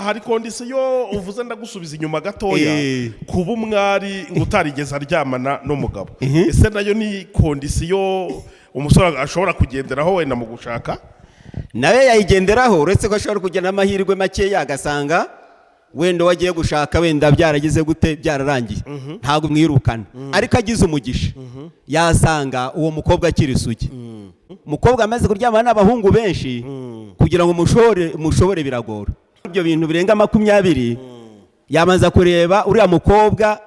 hari kondisiyo uvuze ndagusubiza inyuma gatoya kuba umwari ngo utarigeze aryamana n'umugabo ese nayo ni kondisiyo umusore ashobora kugenderaho wenda mu gushaka nawe yayigenderaho uretse ko ashobora kugena amahirwe makeya agasanga wenda wagiye gushaka wenda byaragize gute byararangiye ntabwo mwirukana ariko agize umugisha yasanga uwo mukobwa akiri isugi umukobwa amaze kuryamana n'abahungu benshi kugira ngo mushobore biragora ibyo bintu birenga 20 yabanza kureba uriya mukobwa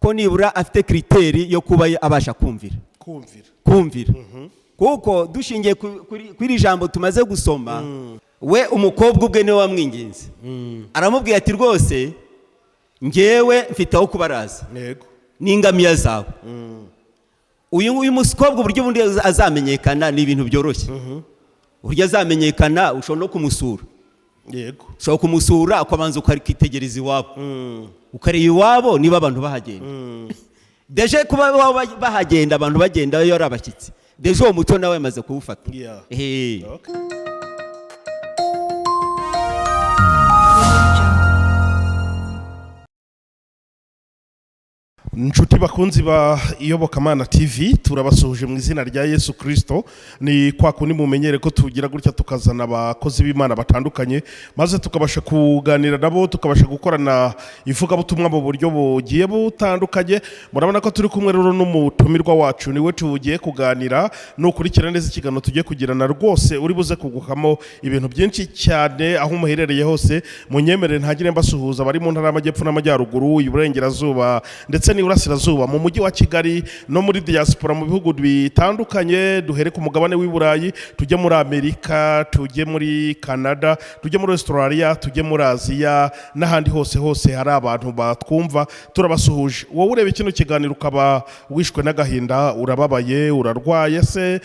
ko nibura afite kriteri yo kuba abasha kumvira kuko dushingiye kuri jambo tumaze gusoma we umukobwa ubwe niwe wamwinginze aramubwiye ati rwose ngewe mfite aho kubaraza n'ingamiya zawe uyu mukobwa uburyo bundi azamenyekana ni ibintu byoroshye uburyo azamenyekana ushobora no kumusura ushobora kumusura ukabanza ukitegereza iwabo ukareba iwabo niba abantu bahagenda deje kuba bahagenda abantu bagenda iyo ari abashyitsi deje uwo muco nawe amaze kuwufata Nshuti bakunzi ba Iyobokamana TV turabasuhuje mu izina rya Yesu Kristo ni kwa kundi mumenyere ko tugira gutya tukazana abakozi b'Imana batandukanye maze tukabasha kuganira nabo tukabasha gukorana ivuga butumwa mu buryo bugiye butandukanye murabona ko turi kumwe rero n'umutumirwa wacu niwe tugiye kuganira no kurikira neza ikiganiro tugiye kugirana rwose uri buze kugukamo ibintu byinshi cyane aho umuherereye hose munyemere ntagire mbasuhuza bari mu ntara y'amajyepfo n'amajyaruguru iburengerazuba ndetse urasirazuba mu mujyi wa Kigali no muri diaspora mu bihugu bitandukanye duhere ku mugabane w'i Burayi tujye muri Amerika tujye muri Canada tujye muri Australia tujye muri Aziya n'ahandi hose hari abantu batwumva turabasuhuje wowe urebe kino kiganiro ukaba wishwe n'agahinda urababaye urarwaye se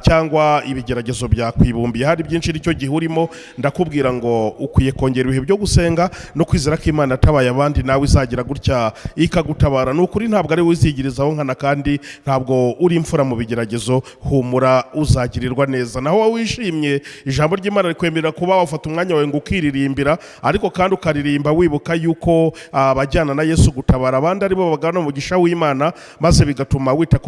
cyangwa ibigeragezo byakwibumbiye hari byinshi icyo gihurimo ndakubwira ngo ukwiye kongera ibihe byo gusenga no kwizera ko Imana atabaye abandi nawe izagira gutya ikagutabara nukuri ntabwo ari wizigirizaho nkana kandi ntabwo uri imfura mu bigeragezo humura uzagirirwa neza naho wowe wishimye ijambo ry'Imana rikwemerera kuba wafata umwanya wawe ngo ukiririmbira ariko kandi ukaririmba wibuka yuko abajyana na Yesu gutabara abandi aribo bagana mu gisha w'Imana maze bigatuma wita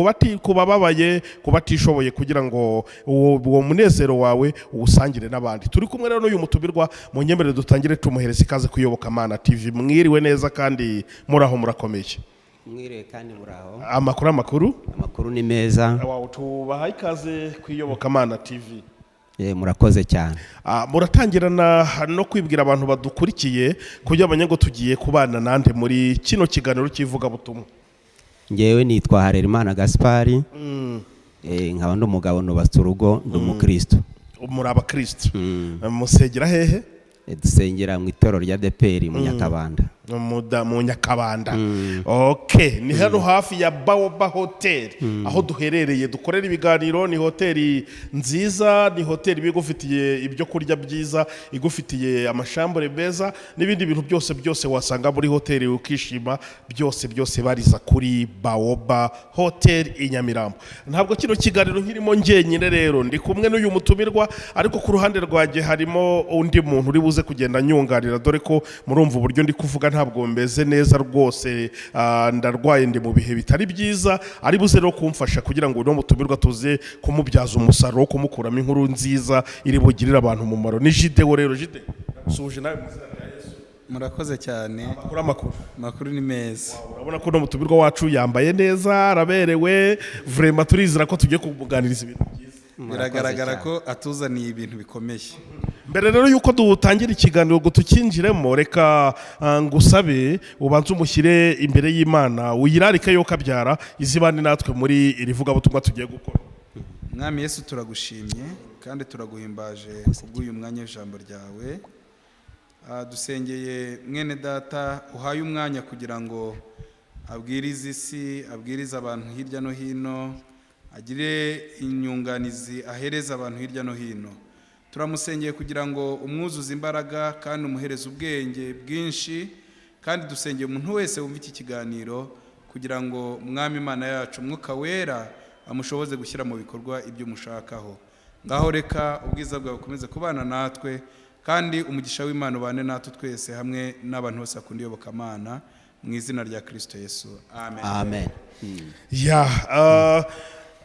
kubababaye kubatishoboye kugira ngo uwo munezero wawe uwusangire n'abandi turi kumwe rero n'uyu mutubirwa mu nyemere dutangire tumuhereza ikaze kuyobokamana TV mwiriwe neza kandi muraho murakomeye mwiriwe kandi muraho amakuru ni meza wawo tubahaye ikaze kuyobokamana TV murakoze cyane muratangirana no kwibwira abantu badukurikiye kugira ngo tugiye kubana nande muri kino kiganiro kivuga butumwa ngewe nitwa Harimo Gaspari nkaba ndumugabo nubatse urugo ndumukristo muri abakristo musengera hehe dusengera mu itorero rya DPR mu Nyakabanda mu Nyakabanda okay ni hano hafi ya Baoba Hotel aho duherereye dukorera ibiganiro ni hoteli nziza ni hoteli bigufitiye ibyo kurya byiza igufitiye amashambure beza n'ibindi bintu byose wasanga muri hoteli ukishima byose bariza kuri Baoba Hotel i Nyamirambo ntabwo kino kiganiro nkirimo ngenyine rero ndi kumwe n'uyu mutumirwa ariko ku ruhande rwaje harimo undi muntu uri buze kugenda nyunganira dore ko murumva uburyo ndi kuvuga ntabwo mbeze neza rwose ndarwaye ndi mu bihe bitari byiza ari buze rero kumfasha kugira ngo no mutumirwa tuze kumubyaza umusaruro kumukuramo inkuru nziza iri bugirira abantu umumaro ni Jide rero Jide suje nawe muzina ya Yesu murakoze cyane makuru ni meza urabona ko no mutumirwa wacu yambaye neza araberewe vraiment turizira ko tugiye kubuganiriza ibintu byiza biragaragara ko atuzaniye ibintu bikomeye mbere rero yuko dutangira ikiganiro ngo tukinjiremo reka ngusabe ubanze umushyire imbere y'Imana uyirarike yo kabyara izibane natwe muri iri vuga butumwa tugiye gukora Mwami Yesu turagushimye kandi turaguhimbaje kubw'uyu mwanya w'ijambo ryawe dusengeye mwene data uhaye umwanya kugira ngo abwirize isi abwirize abantu hirya no hino agire inyunganizi ahereza abantu hirya no hino turamusengeye kugira ngo umwuzuze imbaraga kandi umuhereze ubwenge bwinshi kandi dusengeye umuntu wese wumva iki kiganiro kugira ngo Mwami Imana yacu Mwuka Wera amushoboze gushyira mu bikorwa ibyo mushakaho ngaho reka ubwiza bwawe bukomeze kubana natwe kandi umugisha w'Imana ubane natwe twese hamwe n'abantu bose bakunda iyobokamana mu izina rya Kristo Yesu, amen. Amen.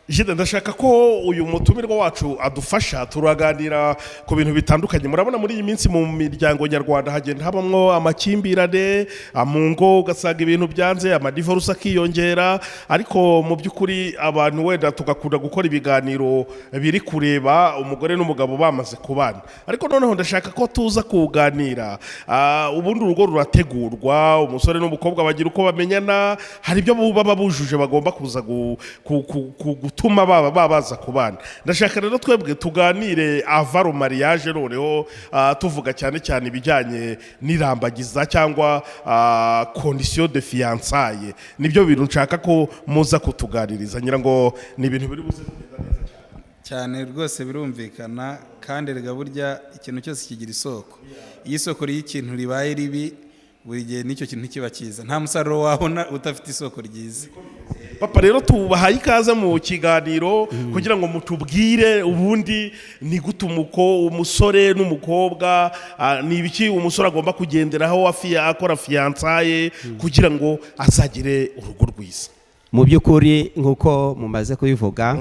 Jide, ndashaka ko uyu mutumirwa wacu adufasha turaganira ku bintu bitandukanye. Murabona muri iyi minsi mu miryango nyarwanda hagenda habamwo amakimbirane, amungo ugasanga ibintu byanze, amadivorce akiyongera, ariko mu by'ukuri abantu wenda tugakunda gukora ibiganiro biri kureba umugore n'umugabo bamaze kubana. Ariko noneho ndashaka ko tuza kuganira ubundi urugo rurategurwa, umusore n'umukobwa bagira uko bamenyana, hari ibyo baba bujuje bagomba kuza gutuma baza kubana. Ndashaka rero twebwe tuganire avaro mariage, noneho tuvuga cyane cyane ibijyanye n'irambagiza cyangwa condition de fiançailles. Nibyo bintu nshaka ko muza kutuganiriza, ngira ngo ni ibintu biri buze kugenda neza cyane rwose, birumvikana. Kandi rega burya ikintu cyose kigira isoko. Iyo isoko ry'ikintu ribaye ribi, buri gihe nicyo kintu kiba cyiza. Nta musaruro wabona utafite isoko ryiza. Papa rero tubahaye ikaze mu kiganiro kugira ngo mutubwire ubundi ni gute umusore n'umukobwa, ni ibiki umusore agomba kugenderaho akora fiançailles kugira ngo azagire urugo rwiza. Mu by'ukuri nk'uko mumaze kubivuga,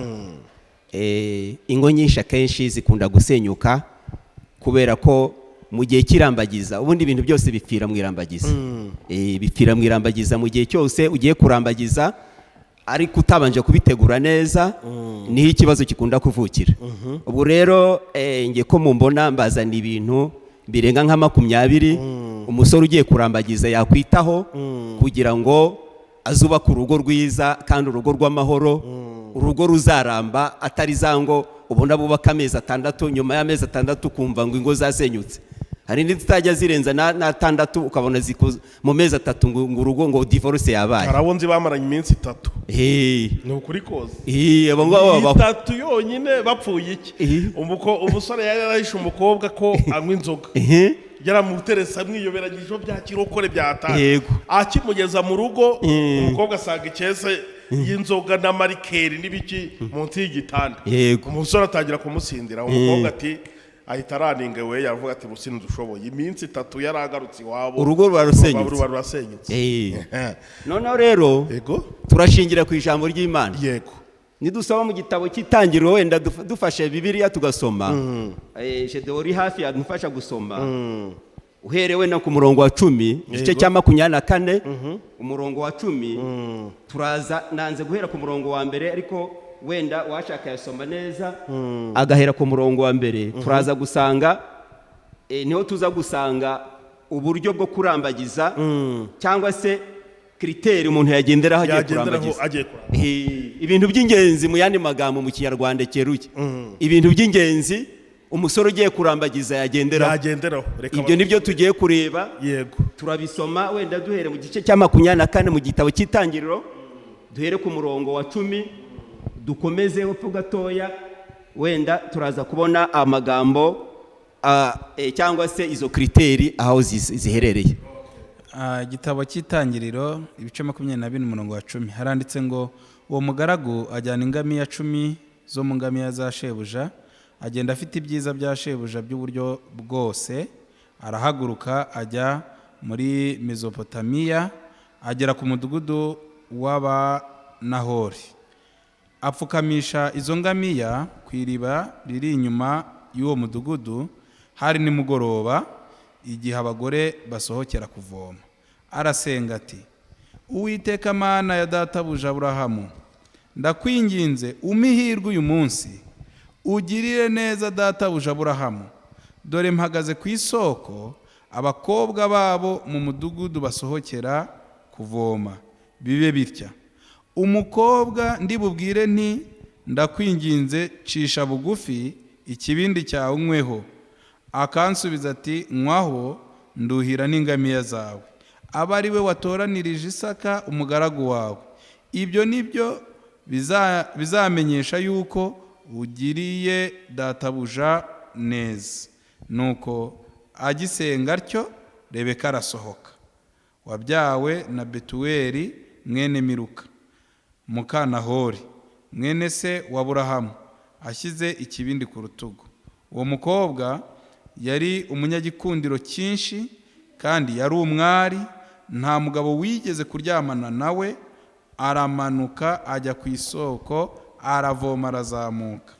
ingo nyinshi akenshi zikunda gusenyuka kubera ko mu gihe cy'irambagiza ubundi ibintu byose bipfira mu irambagiza. Bipfira mu irambagiza. Mu gihe cyose ugiye kurambagiza ariko utabanje kubitegura neza, niho ikibazo kikunda kuvukira. Ubu rero ngiye ko mumbona mbazana ibintu birenga nka 20 umusore ugiye kurambagiza yakwitaho kugira ngo azubaka urugo rwiza kandi urugo rw'amahoro, urugo ruzaramba, atari zango ubona bubaka amezi 6, nyuma y'amezi 6 kumva ngo ingo zasenyutse. Hari n'izitajya zirenza na 6 ukabona zikoze mu mezi 3 ngo urugo ngo divorce yabaye. Harabonzi bamaranye iminsi 3. Ni ukuri koze. Abo ngabo 3 yonyine bapfuye iki? Umusore yari yarahishe umukobwa ko anywa inzoga. Yaramuteresa amwiyoberanyije bya kirokore byataye. Akimugeza mu rugo umukobwa asanga ikese y'inzoga na marikeri n'ibiki munsi y'igitanda. Umusore atangira kumusindira. Umukobwa ati ahita araninge we, yavuga ati rusindi dushoboye. Iminsi 3 yaragarutse iwabo, urugo rwarusenyutse. Noneho rero turashingira ku ijambo ry'Imana. Nidusaba mu gitabo cy'itangiriro, wenda dufashe Bibiliya tugasoma, Jedeo uri hafi yadufasha gusoma, uherewe no ku murongo wa 10 igice cya 24 umurongo wa 10. Turaza nanze guhera ku murongo wa mbere, ariko wenda washaka yasoma neza agahera ku murongo wa mbere. Turaza gusanga niho tuza gusanga uburyo bwo kurambagiza cyangwa se kriteri umuntu yagenderaho agiye kurambagiza. Ibintu by'ingenzi mu yandi magambo mu Kinyarwanda cyeruye, ibintu by'ingenzi umusore ugiye kurambagiza yagenderaho. Ibyo nibyo tugiye kureba. Turabisoma wenda duhere mu gice cya 24 mu gitabo cy'itangiriro, duhere ku murongo wa 10 dukomeze upfu gatoya, wenda turaza kubona amagambo cyangwa se izo kriteri aho ziherereye. Igitabo cy'itangiriro ibice 22 umurongo wa 10 haranditse ngo, uwo mugaragu ajyana ingamiya 10 zo mu ngamiya za shebuja, agenda afite ibyiza bya shebuja by'uburyo bwose. Arahaguruka ajya muri Mesopotamiya, agera ku mudugudu w'Abanahori, apfukamisha izo ngamiya ku iriba riri inyuma y'uwo mudugudu. Hari nimugoroba, igihe abagore basohokera kuvoma. Arasenga ati, Uwiteka Mana ya databuja Aburahamu, ndakwinginze umihirwe uyu munsi, ugirire neza databuja Aburahamu. Dore mpagaze ku isoko, abakobwa babo mu mudugudu basohokera kuvoma. Bibe bitya, umukobwa ndibubwire nti, ndakwinginze cisha bugufi ikibindi cyawe unyweho. Akansubiza ati, nywaho nduhira n'ingamiya zawe. Aba ari we watoranirije Isaka umugaragu wawe. Ibyo nibyo bizamenyesha yuko ugiriye databuja neza. Nuko agisenga atyo, Rebeka arasohoka, wabyawe na Betuweli mwene Miruka muka Nahori mwene se wa Aburahamu, ashyize ikibindi ku rutugu. Uwo mukobwa yari umunyagikundiro cyinshi kandi yari umwari, nta mugabo wigeze kuryamana nawe. Aramanuka ajya ku isoko, aravoma, arazamuka.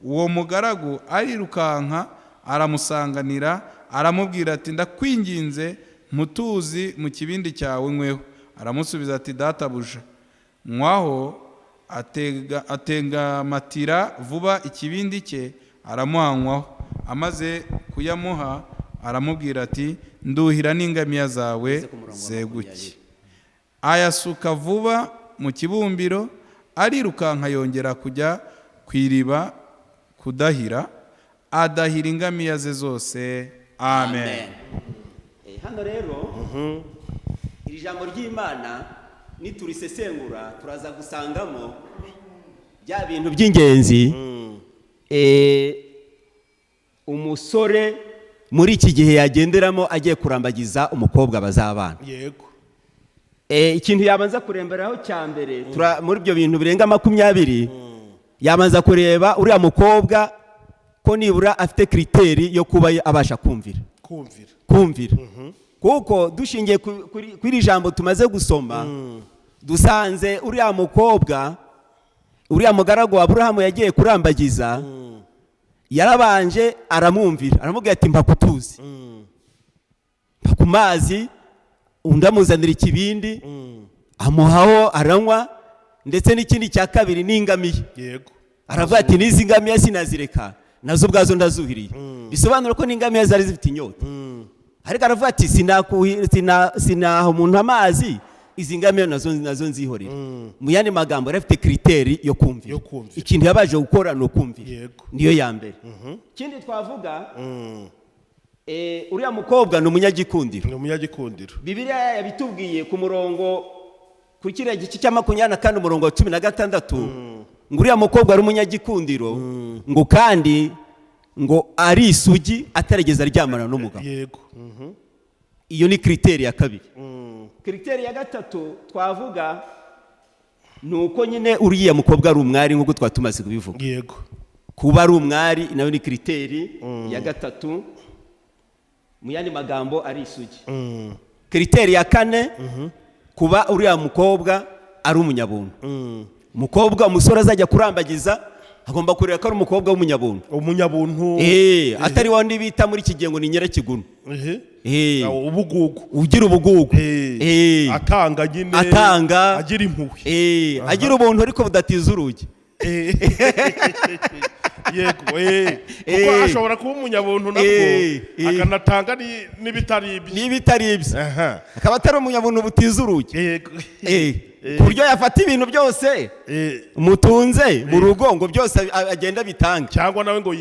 Uwo mugaragu arirukanka aramusanganira, aramubwira ati ndakwinginze mutuzi mu kibindi cyawe nyweho. Aramusubiza ati databuja, nywaho. Atengamatira vuba ikibindi cye, aramuhanywaho. Amaze kuyamuha aramubwira ati nduhira n'ingamiya zawe zeguke. Ayasuka vuba mu kibumbiro, arirukanka yongera kujya ku iriba kudahira, adahira ingamiya ze zose. Amen. Hano rero iri jambo ry'Imana niturisesengura turaza gusangamo bya bintu by'ingenzi umusore muri iki gihe yagenderamo agiye kurambagiza umukobwa bazabana. Yego. Ikintu yabanza kuremberaho cya mbere muri ibyo bintu birenga 20 yabanza kureba uriya mukobwa ko nibura afite kriteri yo kuba abasha kumvira. Kuko dushingiye kuri jambo tumaze gusoma dusanze uriya mukobwa, uriya mugaragu wa Aburahamu yagiye kurambagiza, yarabanje aramwumvira, aramubwira ati mpa kutuzi, mpa ku mazi, undamuzanira ikibindi, amuhaho aranywa, ndetse n'ikindi cya kabiri n'ingamiya. Yego. Aravuga ati n'izi ngamiya sinazireka, nazo ubwazo ndazuhiriye. Bisobanura ko n'ingamiya zari zifite inyota. Ariko aravuga ati sinaha umuntu amazi, izi ngamiya nazo nzihorera. Mu yandi magambo yarafite kriteri yo kumvira. Ikintu yabaje gukora no kumvira. Niyo ya mbere. Ikindi twavuga uriya mukobwa ni umunyagikundiro. Bibiliya yabitubwiye ku murongo ku kiriya gice cya 24 umurongo wa 16 ngo uriya mukobwa ari umunyagikundiro, ngo kandi ngo ari isugi atarigeze aryamana n'umugabo. Yego. Iyo ni kriteri ya kabiri. Kriteri ya gatatu twavuga nuko nyine uriya mukobwa ari umwari nk'uko twatumaze kubivuga. Yego. Kuba ari umwari nayo ni kriteri ya gatatu, mu yandi magambo ari isugi. Kriteri ya kane kuba uriya mukobwa ari umunyabuntu. Umukobwa umusore azajya kurambagiza agomba kureba ko ari umukobwa w'umunyabuntu. Atari wandi bita muri iki gihe ngo ni nyirakigunu. Ubugugu. Ugira ubugugu. Atanga nyine. Agira impuhwe. Agira ubuntu ariko budatiza urugi. Yego. Kuko ashobora kuba umunyabuntu nabwo akanatanga n'ibitari ibye. Akaba atari umunyabuntu butiza urugi. Yego. Ku buryo yafata ibintu byose mutunze mu rugo ngo byose agenda bitanga, cyangwa nawe ngo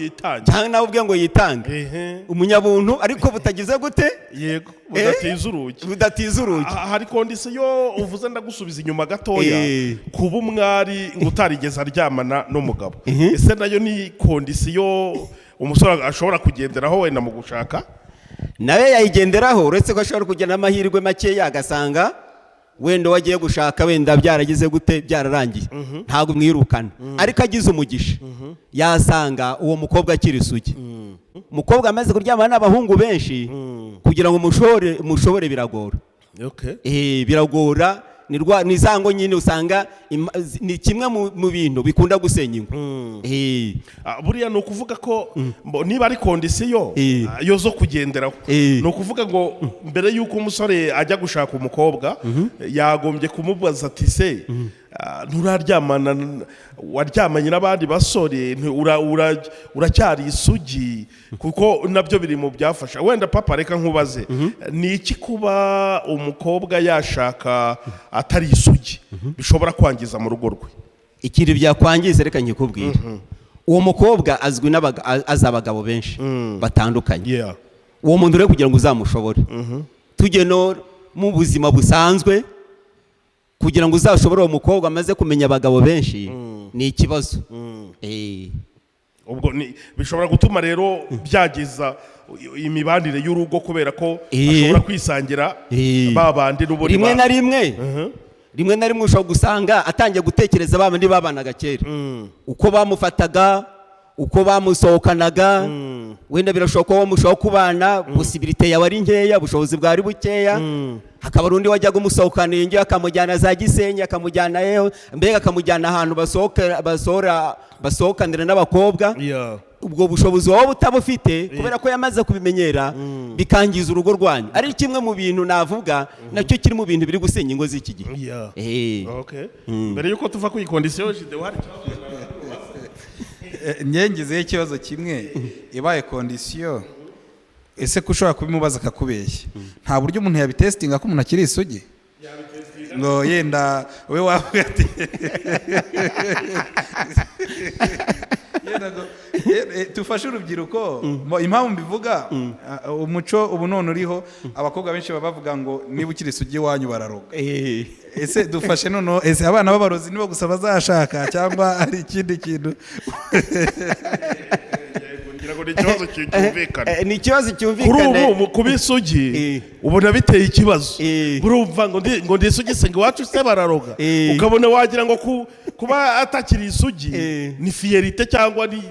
yitange. Umunyabuntu ariko butagize gute? Yego. Budatiza urugi. Hari kondisiyo uvuze ndagusubiza inyuma gatoya, kuba umwari ngo utarigeze aryamana n'umugabo. Ese nayo ni kondisiyo umusore ashobora kugenderaho wenda mu gushaka? Nawe yayigenderaho, uretse ko ashobora kugena amahirwe make yagasanga wenda wagiye gushaka wenda byaragize gute, byararangiye, ntabwo mwirukana. Ariko agize umugisha yasanga uwo mukobwa akiri isugi. Umukobwa amaze kuryamana n'abahungu benshi kugira ngo mushobore biragora. Biragora. Ni zango nyine usanga ni kimwe mu bintu bikunda gusenya ingo. Buriya ni ukuvuga ko niba ari kondisiyo yo zo kugenderaho, ni ukuvuga ngo mbere y'uko umusore ajya gushaka umukobwa yagombye kumubaza ati se nturaryamana, waryamanye n'abandi basore, uracyari isugi? Kuko nabyo biri mu byafasha. Wenda papa reka nkubaze, ni iki kuba umukobwa yashaka atari isugi bishobora kwangiza mu rugo rwe? Ikindi byakwangiza reka nkikubwira. Uwo mukobwa azi abagabo benshi batandukanye. Uwo muntu rero kugira ngo uzamushobore, tujye no mu buzima busanzwe, kugira ngo uzashobore uwo mukobwa amaze kumenya abagabo benshi ni ikibazo. Ubwo bishobora gutuma rero byagiza imibanire y'urugo, kubera ko ashobora kwisangira babandi n'uburi. Rimwe na rimwe ushobora gusanga atangiye gutekereza babandi babanaga kera, uko bamufataga, uko bamusohokanaga wenda birashoboka ko mushobora kubana posibilite yawe ari nkeya, ubushobozi bwari bukeya, hakaba undi wajyaga umusohokana iyo ngiyo akamujyana za Gisenyi, akamujyana yeho mbega akamujyana ahantu basohokanira n'abakobwa. Ubwo bushobozi wowe utabufite kubera ko yamaze kubimenyera bikangiza urugo rwanyu. Ari kimwe mu bintu navuga nacyo kiri mu bintu biri gusenya ingo z'iki gihe. Mbere yuko tuva ku ikondisiyo jide wari nyengezeho ikibazo kimwe, ibaye kondisiyo ese ko ushobora kubimubaza akakubeshya, nta buryo umuntu yabitesitinga ko umuntu akiri isugi ngo yenda we wavuga ati tufashe urubyiruko. Impamvu mbivuga umuco ubu none uriho, abakobwa benshi baba bavuga ngo niba ukiri isugi iwanyu bararoga. Ese dufashe noneho, ese abana b'abarozi nibo gusa bazashaka cyangwa ari ikindi kintu? Ni ikibazo cyumvikana. Kuri ubu kuba isugi ubona biteye ikibazo. Urumva ngo ndi isugi se ngo iwacu se bararoga, ukabona wagira ngo kuba atakiri isugi ni fiyerite cyangwa ni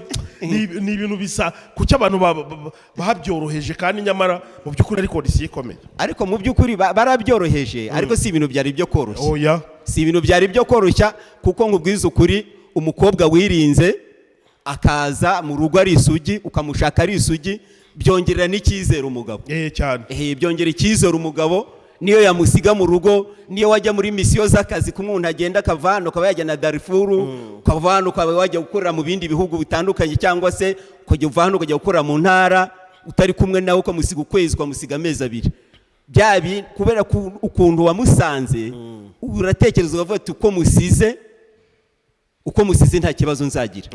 ibintu bisa kuki abantu babyoroheje, kandi nyamara mu by'ukuri ari kondisiyo ikomeye. Ariko mu by'ukuri barabyoroheje, ariko si ibintu byari byo koroshya. Si ibintu byari byo koroshya, kuko nkubwiza ukuri umukobwa wirinze akaza mu rugo ari isugi, ukamushaka ari isugi, byongerera n'icyizere umugabo. Cyane. Byongera icyizere umugabo, niyo yamusiga mu rugo, niyo wajya muri misiyo z'akazi k'umuntu agenda akava hano ukaba yajya na Darifuru, ukava hano ukaba wajya gukorera mu bindi bihugu bitandukanye, cyangwa se ukajya uva hano ukajya gukorera mu ntara utari kumwe nawe, ukamusiga ukwezi, ukamusiga amezi 2. Byabi kubera ukuntu wamusanze uratekereza ukavuga ati uko musize nta kibazo nzagira.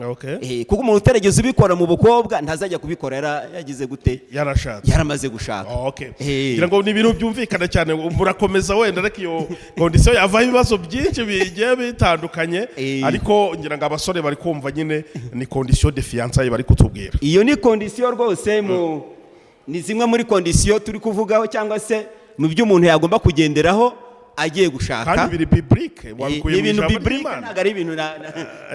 Kuko umuntu utarigeze ubikora mu bukobwa ntazajya kubikora yagize gute, yaramaze gushaka. Ngira ngo ni ibintu byumvikana cyane. Murakomeza wenda reka iyo kondisiyo yavaho ibibazo byinshi bigiye bitandukanye, ariko ngira ngo abasore bari kumva nyine ni kondisiyo de fiyansaye bari kutubwira. Iyo ni kondisiyo rwose, ni zimwe muri kondisiyo turi kuvugaho, cyangwa se mu byo umuntu yagomba kugenderaho agiye gushaka. Kandi biri biblike, wakuye mu ijambo ry'Imana. Ntabwo ari ibintu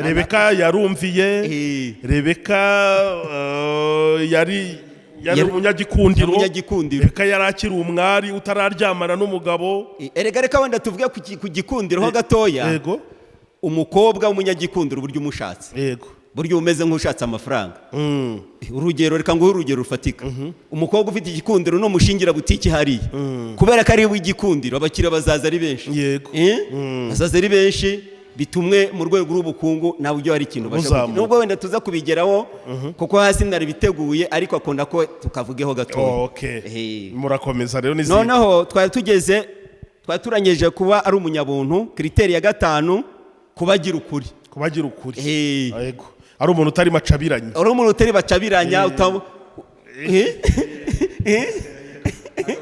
Rebeka yarumviye, Rebeka yari umunyagikundiro, Rebeka yari akiri umwari utararyamana n'umugabo. Reka wenda tuvuge ku gikundiro ho gatoya. Umukobwa w'umunyagikundiro uburyo umushatse, buryo umeze nk'ushatse amafaranga. Urugero, reka nguhe urugero rufatika. Umukobwa ufite igikundiro no mushingira butiki hariya, kubera ko ari w'igikundiro abakiriya bazaza ari benshi. Bazaza ari benshi, bitumwe mu rwego rw'ubukungu nta buryo hari ikintu bashaka. Nubwo wenda tuza kubigeraho kuko hasi nari biteguye, ariko akunda ko tukavugeho gatoya. Murakomeza rero n'izindi. Noneho twari turanyeje kuba ari umunyabuntu. Kriteri ya 5, kubagira ukuri. Yego. Ari umuntu utari macabiranya. Bacabiranya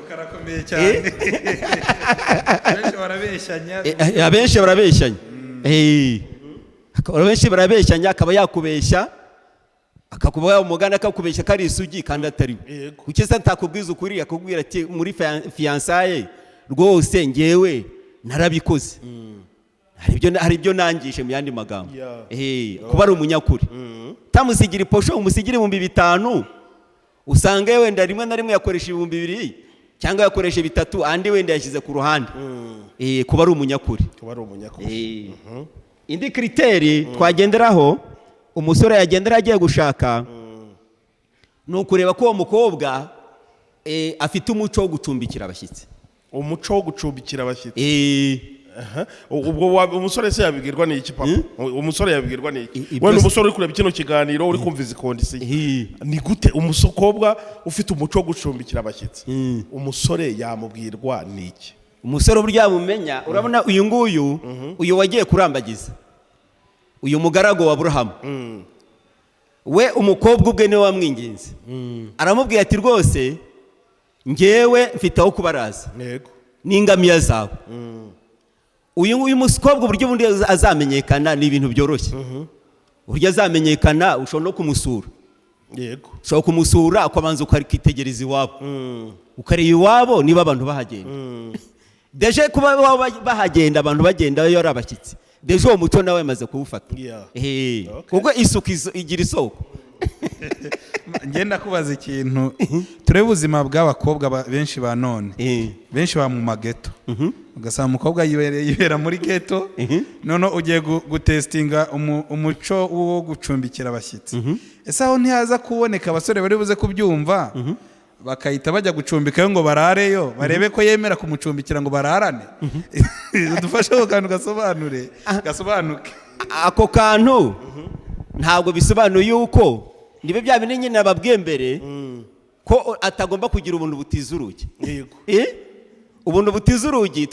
karakomeye cyane. Benshi barabeshyanya, akaba yakubeshya, akakuba umugana akakubeshya kari isugi kandi atari we. Kuki se ntakubwiza ukuri, akubwira ati muri fiyansaye rwose ngewe narabikoze. Hari ibyo nangishe mu yandi magambo. Kuba ari umunyakuri. Tamusigira iposho umusigira 5,000, usange wenda rimwe na rimwe yakoresha 2,000 cyangwa yakoresha 3, andi wenda yashyize ku ruhande. Kuba ari umunyakuri. Indi kriteri twagenderaho umusore yagendera agiye gushaka, ni ukureba ko uwo mukobwa afite umuco wo gucumbikira abashyitsi. Ubwo umusore se yabigirwa n'iki papa? Umusore yabigirwa n'iki? Wenda umusore uri kureba kino kiganiro uri kumva izi kondisiyo, ni gute umukobwa ufite umuco wo gucumbikira abashyitsi, umusore yamubwirwa n'iki? Umusore uburyo yamumenya, urabona uyu nguyu, uyu wagiye kurambagiza, uyu mugarago wa Aburahamu, we umukobwa ubwe niwe wamwinginze. Aramubwira ati rwose ngewe mfite aho kubaraza n'ingamiya zawe. Uyu mukobwa uburyo bundi azamenyekana ni ibintu byoroshye. Uburyo azamenyekana, ushobora no kumusura. Ushobora kumusura ukabanza ukitegereza iwabo, ukareba iwabo niba abantu bahagenda. Deje kuba bahagenda, abantu bagenda iyo ari abashyitsi, deje uwo muco nawe amaze kuwufata. Kuko isuku igira isoko. ngenda kubaza ikintu turebe ubuzima bw'abakobwa benshi ba none benshi ba mu mageto ugasanga umukobwa yibera muri geto none ugiye gutestinga umuco wo gucumbikira abashyitsi ese aho ntihaza kuboneka abasore bari buze kubyumva bakahita bajya gucumbikayo ngo barareyo barebe ko yemera kumucumbikira ngo bararane dufashe ako kantu gasobanuke ako kantu ntabwo bisobanuye yuko nibe bya bintu nyine nababwiye mbere ko atagomba kugira ubuntu butiza urugi. Ubuntu butiza urugi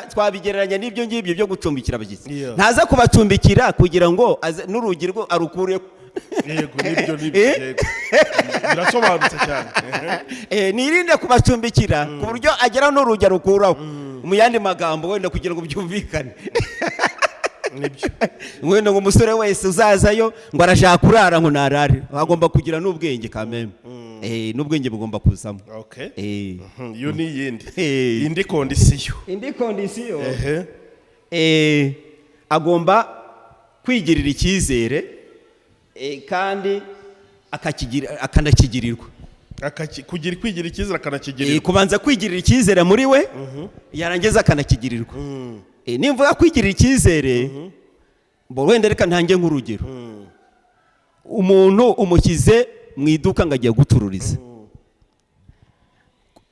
twabigereranya n'ibyo ngibyo byo gucumbikira abashyitsi. Ntaza kubacumbikira kugira ngo n'urugi rwo arukure. Yego nibyo birasobanutse cyane. Nirinde kubacumbikira ku buryo agera n'urugi arukuraho. Mu yandi magambo wenda kugira ngo byumvikane. Wenda ngo umusore wese uzazayo ngo arashaka kurara ngo narare agomba kugira n'ubwenge kameme n'ubwenge bugomba kuzamo. Iyo ni indi kondisiyo agomba kwigirira icyizere kandi akanakigirirwa. Kwigira icyizere akanakigirirwa, kubanza kwigirira icyizere muri we yarangiza akanakigirirwa. Nimvuga kwigirira icyizere wenda reka ntange nk'urugero. Umuntu umushyize mu iduka ngo agiye gucururiza,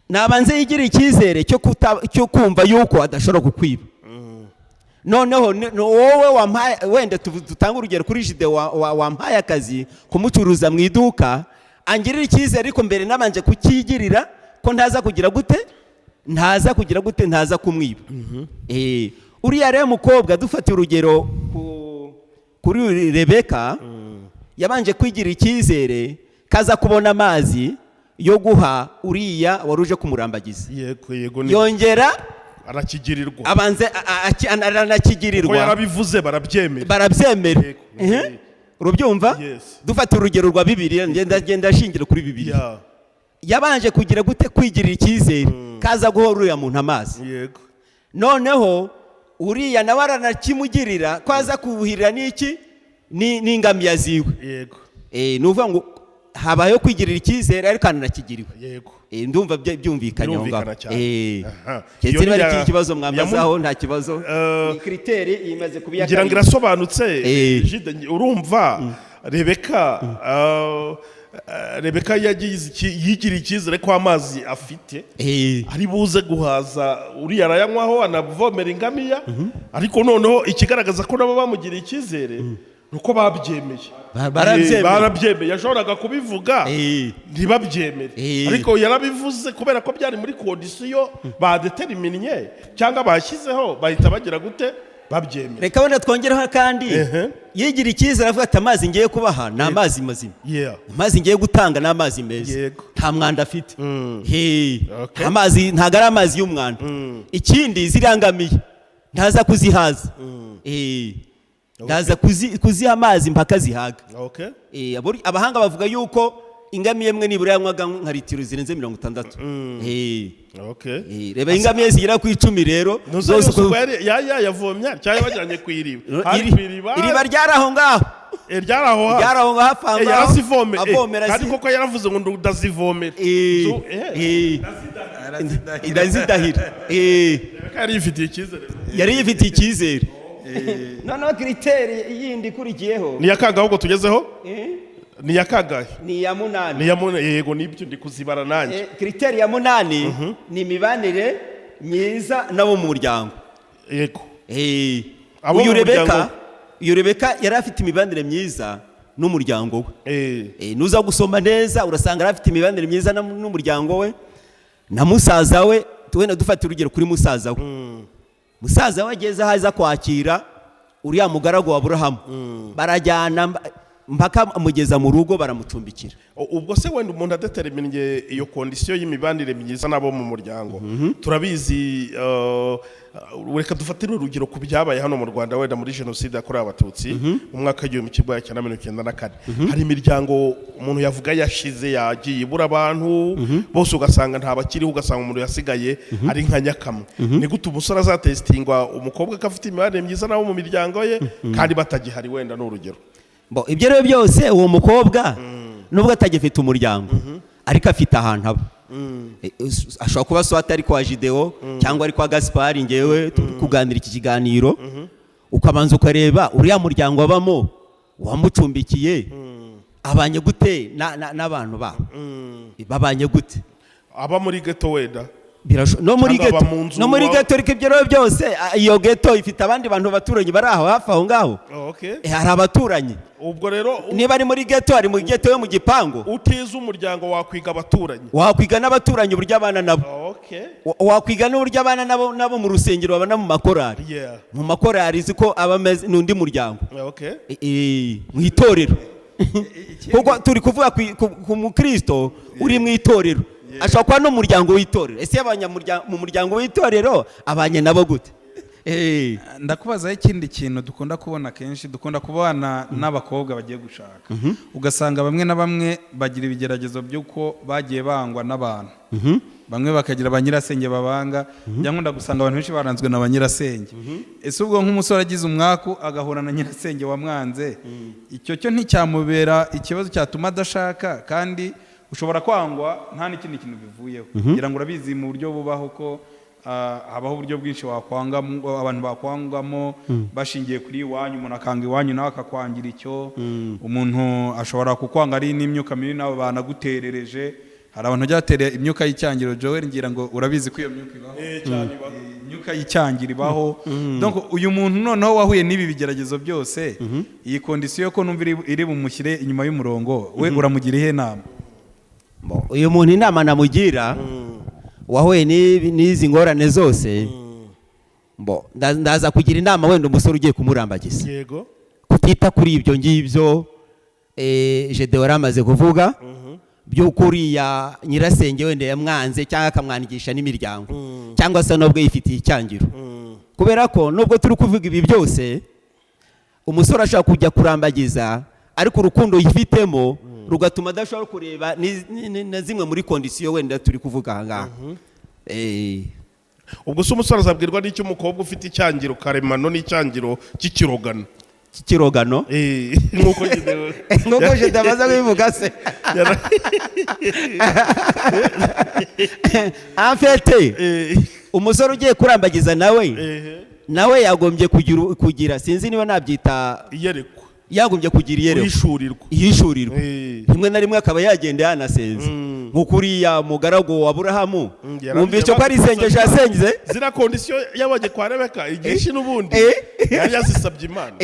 nabanze yigira icyizere cyo kumva yuko adashobora kukwiba. Noneho wowe wampaye, wenda dutanga urugero kuri Jide wampaye akazi kumucuruza mu iduka, angirira icyizere ariko mbere nabanje kukigirira ko ntaza kugira gute ntaza kumwiba. Uriya rero mukobwa dufata urugero kuri Rebeka, yabanje kwigira icyizere kaza kubona amazi yo guha uriya waruje kumurambagiza. Yongera arakigirirwa, abanze aranakigirirwa ko yarabivuze barabyemera. Urubyumva? Dufata urugero rwa Bibiliya, ngenda ashingira kuri Bibiliya. Yabanje kugira gute kwigirira icyizere kaza guha uriya muntu amazi. Noneho uriya nawe aranakimugirira ko aza kubuhirira n'iki n'ingamiya ziwe. Nuvuga ngo habayeho kwigirira icyizere ariko ananakigiriwe. Ndumva byumvikanye aho ngaho. Niba ari ikibazo mwambazaho nta kibazo. Iyi kriteri imaze kubiya ngira ngo irasobanutse. Urumva Rebeka yigira icyizere ko amazi afite ari buze guhaza uriya arayanywaho anavomera ingamiya, ariko noneho ikigaragaza ko nabo bamugiriye icyizere nuko babyemeye. Barabyemeye. Yashoboraga kubivuga ntibabyemere, ariko yarabivuze kubera ko byari muri kondisiyo badeteriminnye cyangwa bashyizeho, bahita bagira gute babyemeye. Reka wenda twongereho kandi yigira icyizere avuga ati amazi ngiye kubaha ni amazi mazima, amazi ngiye gutanga ni amazi meza, nta mwanda afite. Amazi ntago ari amazi y'umwanda. Ikindi zirangamiye ntaza kuzihaza, ndaza kuziha amazi mpaka zihaga. Abahanga bavuga yuko ingamiya imwe nibura yanywaga nka litiro zirenze 60. Reba ingamiya zigera ku 10 rero zose yavomya cyangwa bajyanye ku iriba. Iriba ryaraho ngaho. Ryaraho hafanga yarasivomera kandi koko yaravuze ngo ndazivomera. Ndazidahira. Yari yifitiye icyizere. Noneho kriteri yindi ikurikiyeho ni yakaga ahubwo tugezeho. Ni yakagahe? Ni ya munani. Yego nibyo ndi kuzibara nanjye. Kriteri ya munani ni imibanire myiza nabo mu muryango. Uyu Rebeka yari afite imibanire myiza n'umuryango we. Nuza gusoma neza urasanga yari afite imibanire myiza n'umuryango we na musaza we. Tuwenda dufata urugero kuri musaza we. Musaza we ageze haza kwakira uriya mugaragu wa Aburahamu, barajyana mpaka amugeza mu rugo baramucumbikira. Ubwo se wenda umuntu adeteriminnye iyo kondisiyo y'imibanire myiza nabo mu muryango, turabizi. Reka dufatire urugero ku byabaye hano mu Rwanda wenda muri jenoside yakorewe Abatutsi mu mwaka w'1994. Hari imiryango umuntu yavuga yashize yagiye ibura abantu bose, ugasanga nta bakiriho, ugasanga umuntu yasigaye ari nka nyakamwe. Ni gute umusore azatestingwa umukobwa ko afite imibanire myiza nabo mu miryango ye kandi batagihari? Wenda n'urugero ibyo rero byose uwo mukobwa nubwo atagifite umuryango ariko afite ahantu aba ashobora kuba swata ari kwa Gideon cyangwa ari kwa Gaspard ngewe kuganira iki kiganiro ukabanza ukareba uriya muryango abamo wamucumbikiye abanye gute n'abantu babo babanye gute aba muri ghetto weda no muri ghetto ariko ibyo rero byose iyo ghetto ifite abandi bantu baturanye bari aho hafi aho ngaho hari abaturanyi ubwo rero niba ari muri ghetto ari mu ghetto yo mu gipangu utiza umuryango wakwiga abaturanyi wakwiga n'abaturanyi uburyo abana nabo wakwiga n'uburyo abana nabo mu rusengero babana mu makorari mu makorari ziko abameze n'undi muryango mu itorero kuko turi kuvuga ku mukristo uri mu itorero ashobora kuba n'umuryango w'itorero ese mu muryango w'itorero abanye nabo gute ndakubazaho ikindi kintu dukunda kubona kenshi dukunda kubana n'abakobwa bagiye gushaka ugasanga bamwe na bamwe bagira ibigeragezo by'uko bagiye bangwa n'abantu bamwe bakagira ba nyirasenge babanga byangunda gusanga abantu benshi baranzwe na ba nyirasenge ese ubwo nk'umusore agize umwaku agahura na nyirasenge wamwanze icyo cyo nticyamubera ikibazo cyatuma adashaka kandi ushobora kwangwa nta n'ikindi kintu bivuyeho kugira ngo urabizi mu buryo bubaho ko habaho uburyo bwinshi wakwangamo abantu bakwangamo bashingiye kuri iwanyu umuntu akanga iwanyu nawe akakwangira icyo umuntu ashobora kukwanga ari n'imyuka mibi nawe banaguterereje hari abantu byatereye imyuka y'icyangiro Joel ngira ngo urabizi ko iyo myuka ibaho imyuka y'icyangiro ibaho donc uyu muntu noneho wahuye n'ibi bigeragezo byose iyi kondisiyo ko numva iri bumushyire inyuma y'umurongo we uramugira ihe nama uyu muntu inama namugira wahuye n'izi ngorane zose ndaza kugira inama wenda umusore ugiye kumurambagiza yego kutita kuri ibyo ngibyo Gideon amaze kuvuga by'uko uriya nyirasenge wenda yamwanze cyangwa akamwandikisha n'imiryango cyangwa se nubwo yifitiye icyangiro kubera ko nubwo turi kuvuga ibi byose umusore ashaka kujya kurambagiza ariko urukundo yifitemo rugatuma adashobora kureba na zimwe muri kondisiyo wenda turi kuvuga aha ngaha ubwo se umusore azabwirwa n'icyo umukobwa ufite icyangiro karemano n'icyangiro cy'ikirogano nk'uko Gideon amaze kubivuga se afite umusore ugiye kurambagiza nawe yagombye kugira sinzi niba nabyita iyerekwa yagombye kugira ihishurirwa rimwe na rimwe akaba yagenda yanasenze nk'uko uriya mugaragu wa Aburahamu wumvise ko ari isengesho yasenze zira kondisiyo yabonye kwa Rebeka igishi n'ubundi yari yazisabye Imana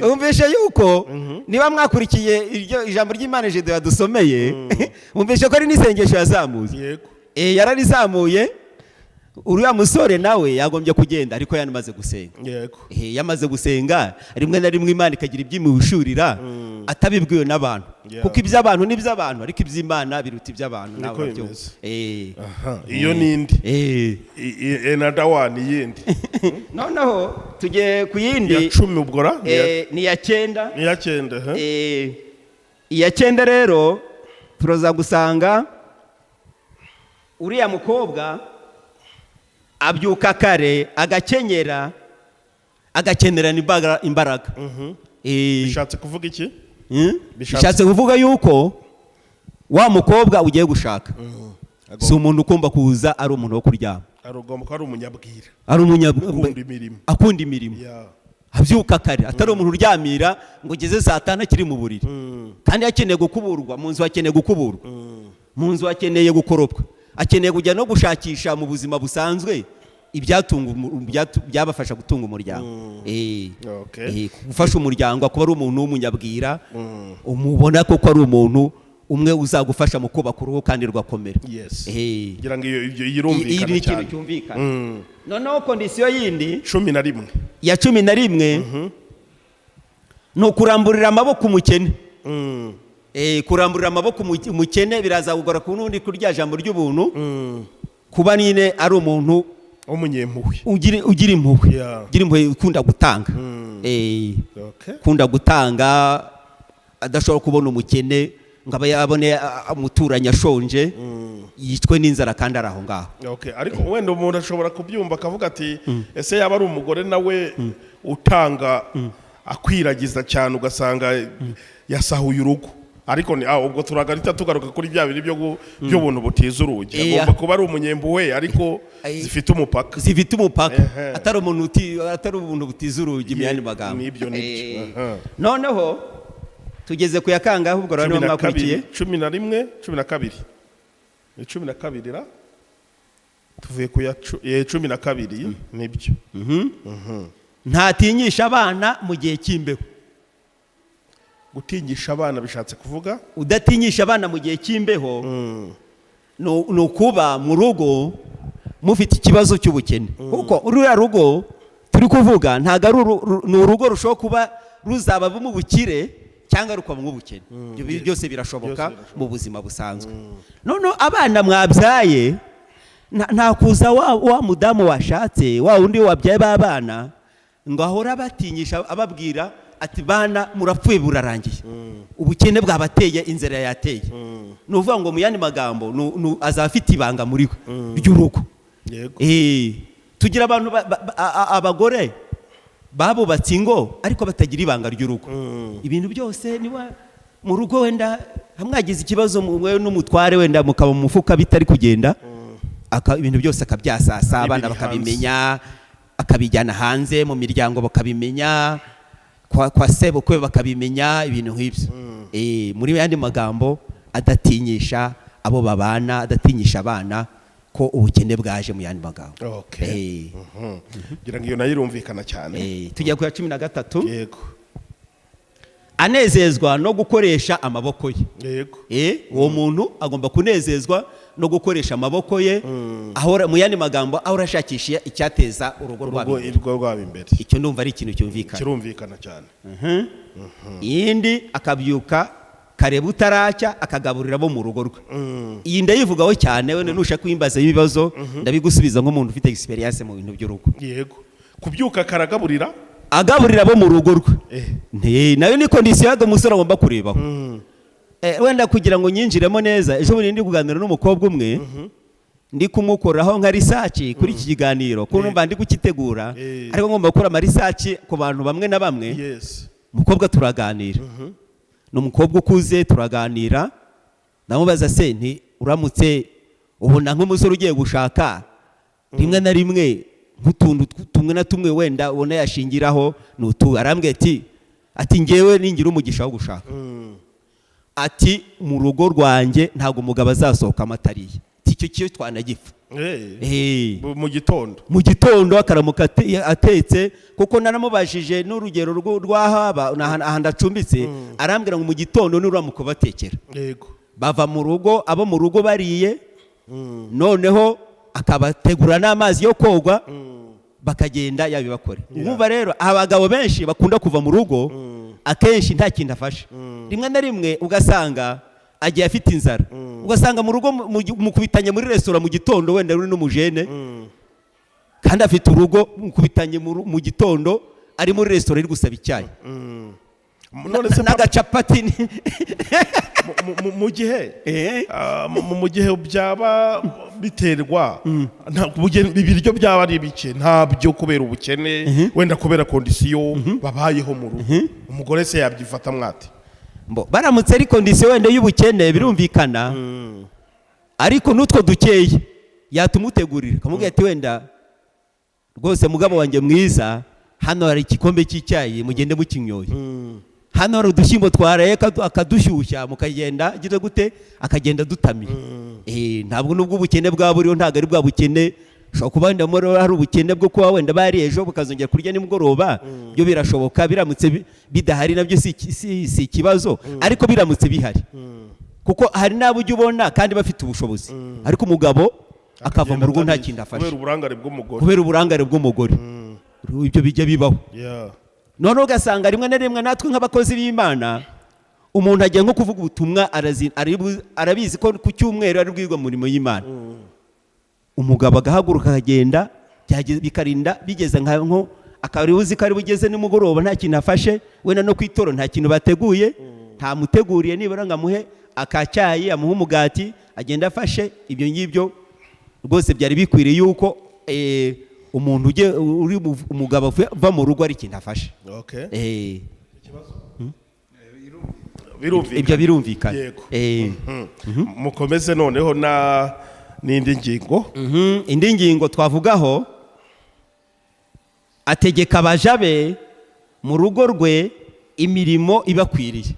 wumvise yuko niba mwakurikiye iryo ijambo ry'Imana Gideon yadusomeye wumvise ko ari n'isengesho yazamuye yararizamuye uriya musore nawe yagombye kugenda ariko yanamaze gusenga yamaze gusenga rimwe na rimwe Imana ikagira ibyimuhishurira atabibwiwe n'abantu kuko iby'abantu ni iby'abantu ariko iby'Imana biruta iby'abantu nawe byo iyo nindi another one yindi noneho tujye ku yindi ya 10 ubwora ni ya 9 iya 9 rero turoza gusanga uriya mukobwa abyuka kare agakenyera imbaraga bishatse kuvuga iki bishatse kuvuga yuko wa mukobwa ugiye gushaka si umuntu ugomba kuza ari umuntu wo kuryama ari umunyabwira akunda imirimo abyuka kare atari umuntu uryamira ngo ugeze saa 5 akiri mu buriri kandi akeneye gukuburwa mu nzu akeneye gukuburwa mu nzu akeneye gukoropwa akeneye kujya no gushakisha mu buzima busanzwe byabafasha gutunga umuryango gufasha umuryango kuba ari umuntu w'umunyabwira umubona ko ari umuntu umwe uzagufasha mu kubaka uruhu kandi rwakomera kugira ngo ibyo yirumvikane cyane noneho kondisiyo yindi 11 ya 11 ni ukuramburira amaboko umukene kuramburira amaboko umukene biraza kugora ku n'undi kurya jambo ry'ubuntu kuba nyine ari umuntu umunyempuhwe ugira impuhwe ukunda gutanga ukunda gutanga adashobora kubona umukene ngo aba yabone umuturanyi ashonje yicwe n'inzara kandi ari aho ngaho ariko wenda umuntu ashobora kubyumva akavuga ati ese yaba ari umugore nawe utanga akwiragiza cyane ugasanga yasahuye urugo ariko ubwo turagarita tugaruka kuri bya biri by'ubuntu butiza urugi agomba kuba ari umunyembuwe ariko zifite umupaka atari ubuntu butiza urugi mu yandi magambo nibyo noneho tugeze ku yakanga ahubwo rero mwakurikiye 11 12 ra tuvuye ku ya 12 nibyo ntatinyisha abana mu gihe cy'imbeho. Gutinyisha abana bishatse kuvuga udatinyisha abana mu gihe cy'imbeho no kuba mu rugo mufite ikibazo cy'ubukene kuko uriya rugo turi kuvuga ntago ari urugo rushoboka kuba ruzaba mu bukire cyangwa rukaba mu bukene. Ibyo byose birashoboka mu buzima busanzwe. None abana mwabyaye nta kuza wa mudamu washatse wa undi wabyaye babana ngo ahora batinyisha ababwira ati bana murapfuye burarangiye ubukene bwabateye inzira yateye nuvuga ngo mu yandi magambo azafite ibanga muri ry'urugo. Tugira abantu abagore babubatse ingo ariko batagira ibanga ry'urugo. Ibintu byose niba mu rugo wenda hamwagize ikibazo mwe n'umutware wenda mukaba mu mufuka bitari kugenda ibintu byose akabyasasa abana bakabimenya akabijyana hanze mu miryango bakabimenya kwa sebukwe bakabimenya ibintu nk'ibyo. Muri yandi magambo adatinyisha abo babana adatinyisha abana ko ubukene bwaje mu yandi magambo. Gira ngo iyo nayo irumvikana cyane. Tujya ku ya 13. Yego. Anezezwa no gukoresha amaboko ye. Yego. Uwo muntu agomba kunezezwa no gukoresha amaboko ye ahora mu yandi magambo ahora ashakisha icyateza urugo rwabo imbere. Icyo ndumva ari ikintu cyumvikana. Kirumvikana cyane. Yindi akabyuka kareba utaracya akagaburira bo mu rugo rwe. Iyi ndayivugaho cyane we nushaka kwimbaza ibibazo ndabigusubiza nk'umuntu ufite experience mu bintu by'urugo. Yego. Kubyuka karagaburira bo mu rugo rwe. Nayo ni condition y'umusore agomba kurebaho. Wenda kugira ngo nyinjiremo neza ejo bundi ndi kuganira n'umukobwa umwe ndi kumukoraho nka research kuri iki kiganiro ko numva ndi kukitegura ariko ngomba gukora ama research ku bantu bamwe na bamwe. Umukobwa turaganira n'umukobwa ukuze turaganira namubaza se nti uramutse ubona nk'umusore ugiye gushaka rimwe na rimwe nk'utuntu tumwe na tumwe wenda ubona yashingiraho n'utu arambwiye ati ngewe ningira umugisha wo gushaka ati mu rugo rwanjye ntago umugabo azasohoka amatariye icyo kiyo twanagipfa mu gitondo akaramuka atetse kuko naramubajije n'urugero rw'ahaba ahandi acumbitse arambwira ngo mu gitondo n'uramuko batekera bava mu rugo abo mu rugo bariye noneho akabategura n'amazi yo koga bakagenda yabibakore. Umva rero abagabo benshi bakunda kuva mu rugo akenshi nta kintu afashe rimwe na rimwe ugasanga agiye afite inzara ugasanga mu rugo mukubitanye muri restaurant mu gitondo wenda ruri n'umujene kandi afite urugo mukubitanye mu gitondo ari muri restaurant iri gusaba icyayi n'agacapati mu gihe byaba biterwa ibiryo byaba ari bike ntabyo kubera ubukene wenda kubera kondisiyo babayeho mu rugo umugore se yabyifata mwate baramutse ari kondisiyo wenda y'ubukene birumvikana ariko n'utwo dukeye yatumutegurira akamubwira ati wenda rwose mugabo wanjye mwiza hano hari igikombe cy'icyayi mugende mukinyoye hano hari udushyimbo twaraye akadushyushya mukagenda agira gute akagenda dutamiye. Ntabwo nubwo ubukene bwa buriho ntabwo ari bwa bukene ushobora kuba wenda hari ubukene bwo kuba wenda bari ejo bukazongera kurya nimugoroba byo birashoboka biramutse bidahari nabyo si ikibazo ariko biramutse bihari kuko hari n'abo ujya ubona kandi bafite ubushobozi ariko umugabo akava mu rugo nta kintu afashe kubera uburangare bw'umugore ibyo bijya bibaho. Noneho ugasanga rimwe na rimwe natwe nk'abakozi b'Imana umuntu agiye nko kuvuga ubutumwa arabizi ko ku cyumweru ari bwirwa mu murimo y'Imana umugabo agahaguruka akagenda bikarinda bigeze nko akaba uzi ko ari bugeze nimugoroba nta kintu afashe wenda no kwitoro nta kintu bateguye nta muteguriye nibura ngo amuhe akacyayi amuhe umugati agenda afashe ibyo ngibyo rwose byari bikwiriye yuko umuntu uri umugabo uva mu rugo ari ikintu afashe. Ibyo birumvikana. Mukomeze noneho n'indi ngingo. Indi ngingo twavugaho, ategeka abaja be mu rugo rwe imirimo ibakwiriye.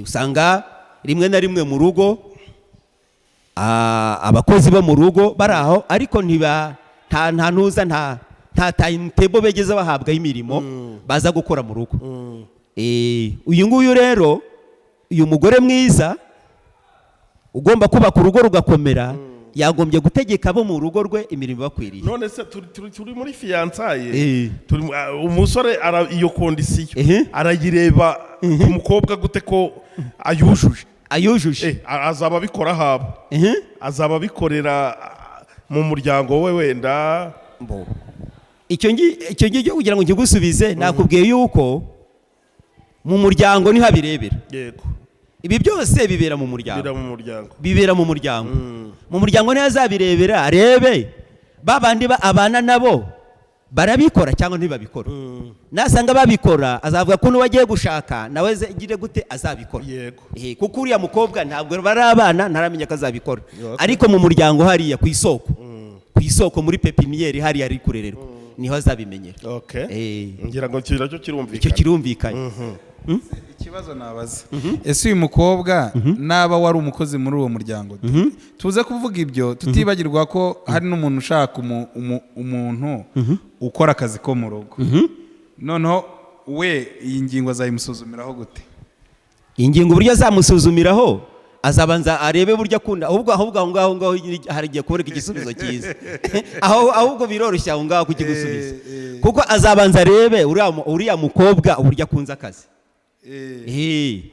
Usanga rimwe na rimwe mu rugo abakozi bo mu rugo bari aho, ariko nta ntuza nta timetable begeze bahabwaho imirimo baza gukora mu rugo. Uyu nguyu rero, uyu mugore mwiza ugomba kubaka urugo rugakomera, yagombye gutegeka abo mu rugo rwe imirimo ibakwiriye. None se turi muri fiyansaye, umusore iyo kondisiyo arayireba ku mukobwa gute ko ayujuje? Azaba abikora haba, azaba abikorera mu muryango we wenda. Icyo ngicyo kugira ngo nkigusubize, nakubwiye yuko mu muryango niho abirebera. Ibi byose bibera mu muryango. Bibera mu muryango. Mu muryango niho azabirebera, arebe babandi abana nabo barabikora cyangwa ntibabikora. Nasanga babikora, azavuga ko n'uwagiye gushaka nawe gire gute azabikora. Kuko uriya mukobwa ntabwo bari abana, ntaramenya ko azabikora. Ariko mu muryango hariya ku isoko muri pepiniyeri hariya ari kurererwa, niho azabimenyera. Ngira ngo icyo kirumvikanye. Ikibazo nabaza, ese uyu mukobwa naba wari umukozi muri uwo muryango, tuze kuvuga ibyo tutibagirwa ko hari n'umuntu ushaka umuntu ukora akazi ko mu rugo. Noneho we iyi ngingo azayimusuzumiraho gute? Iyi ngingo uburyo azamusuzumiraho, azabanza arebe buryo akunda. Ahubwo aho ngaho harigiye kuboneka igisubizo cyiza. Ahubwo biroroshye aho ngaho kukigusubiza, kuko azabanza arebe uriya mukobwa uburyo akunze akazi.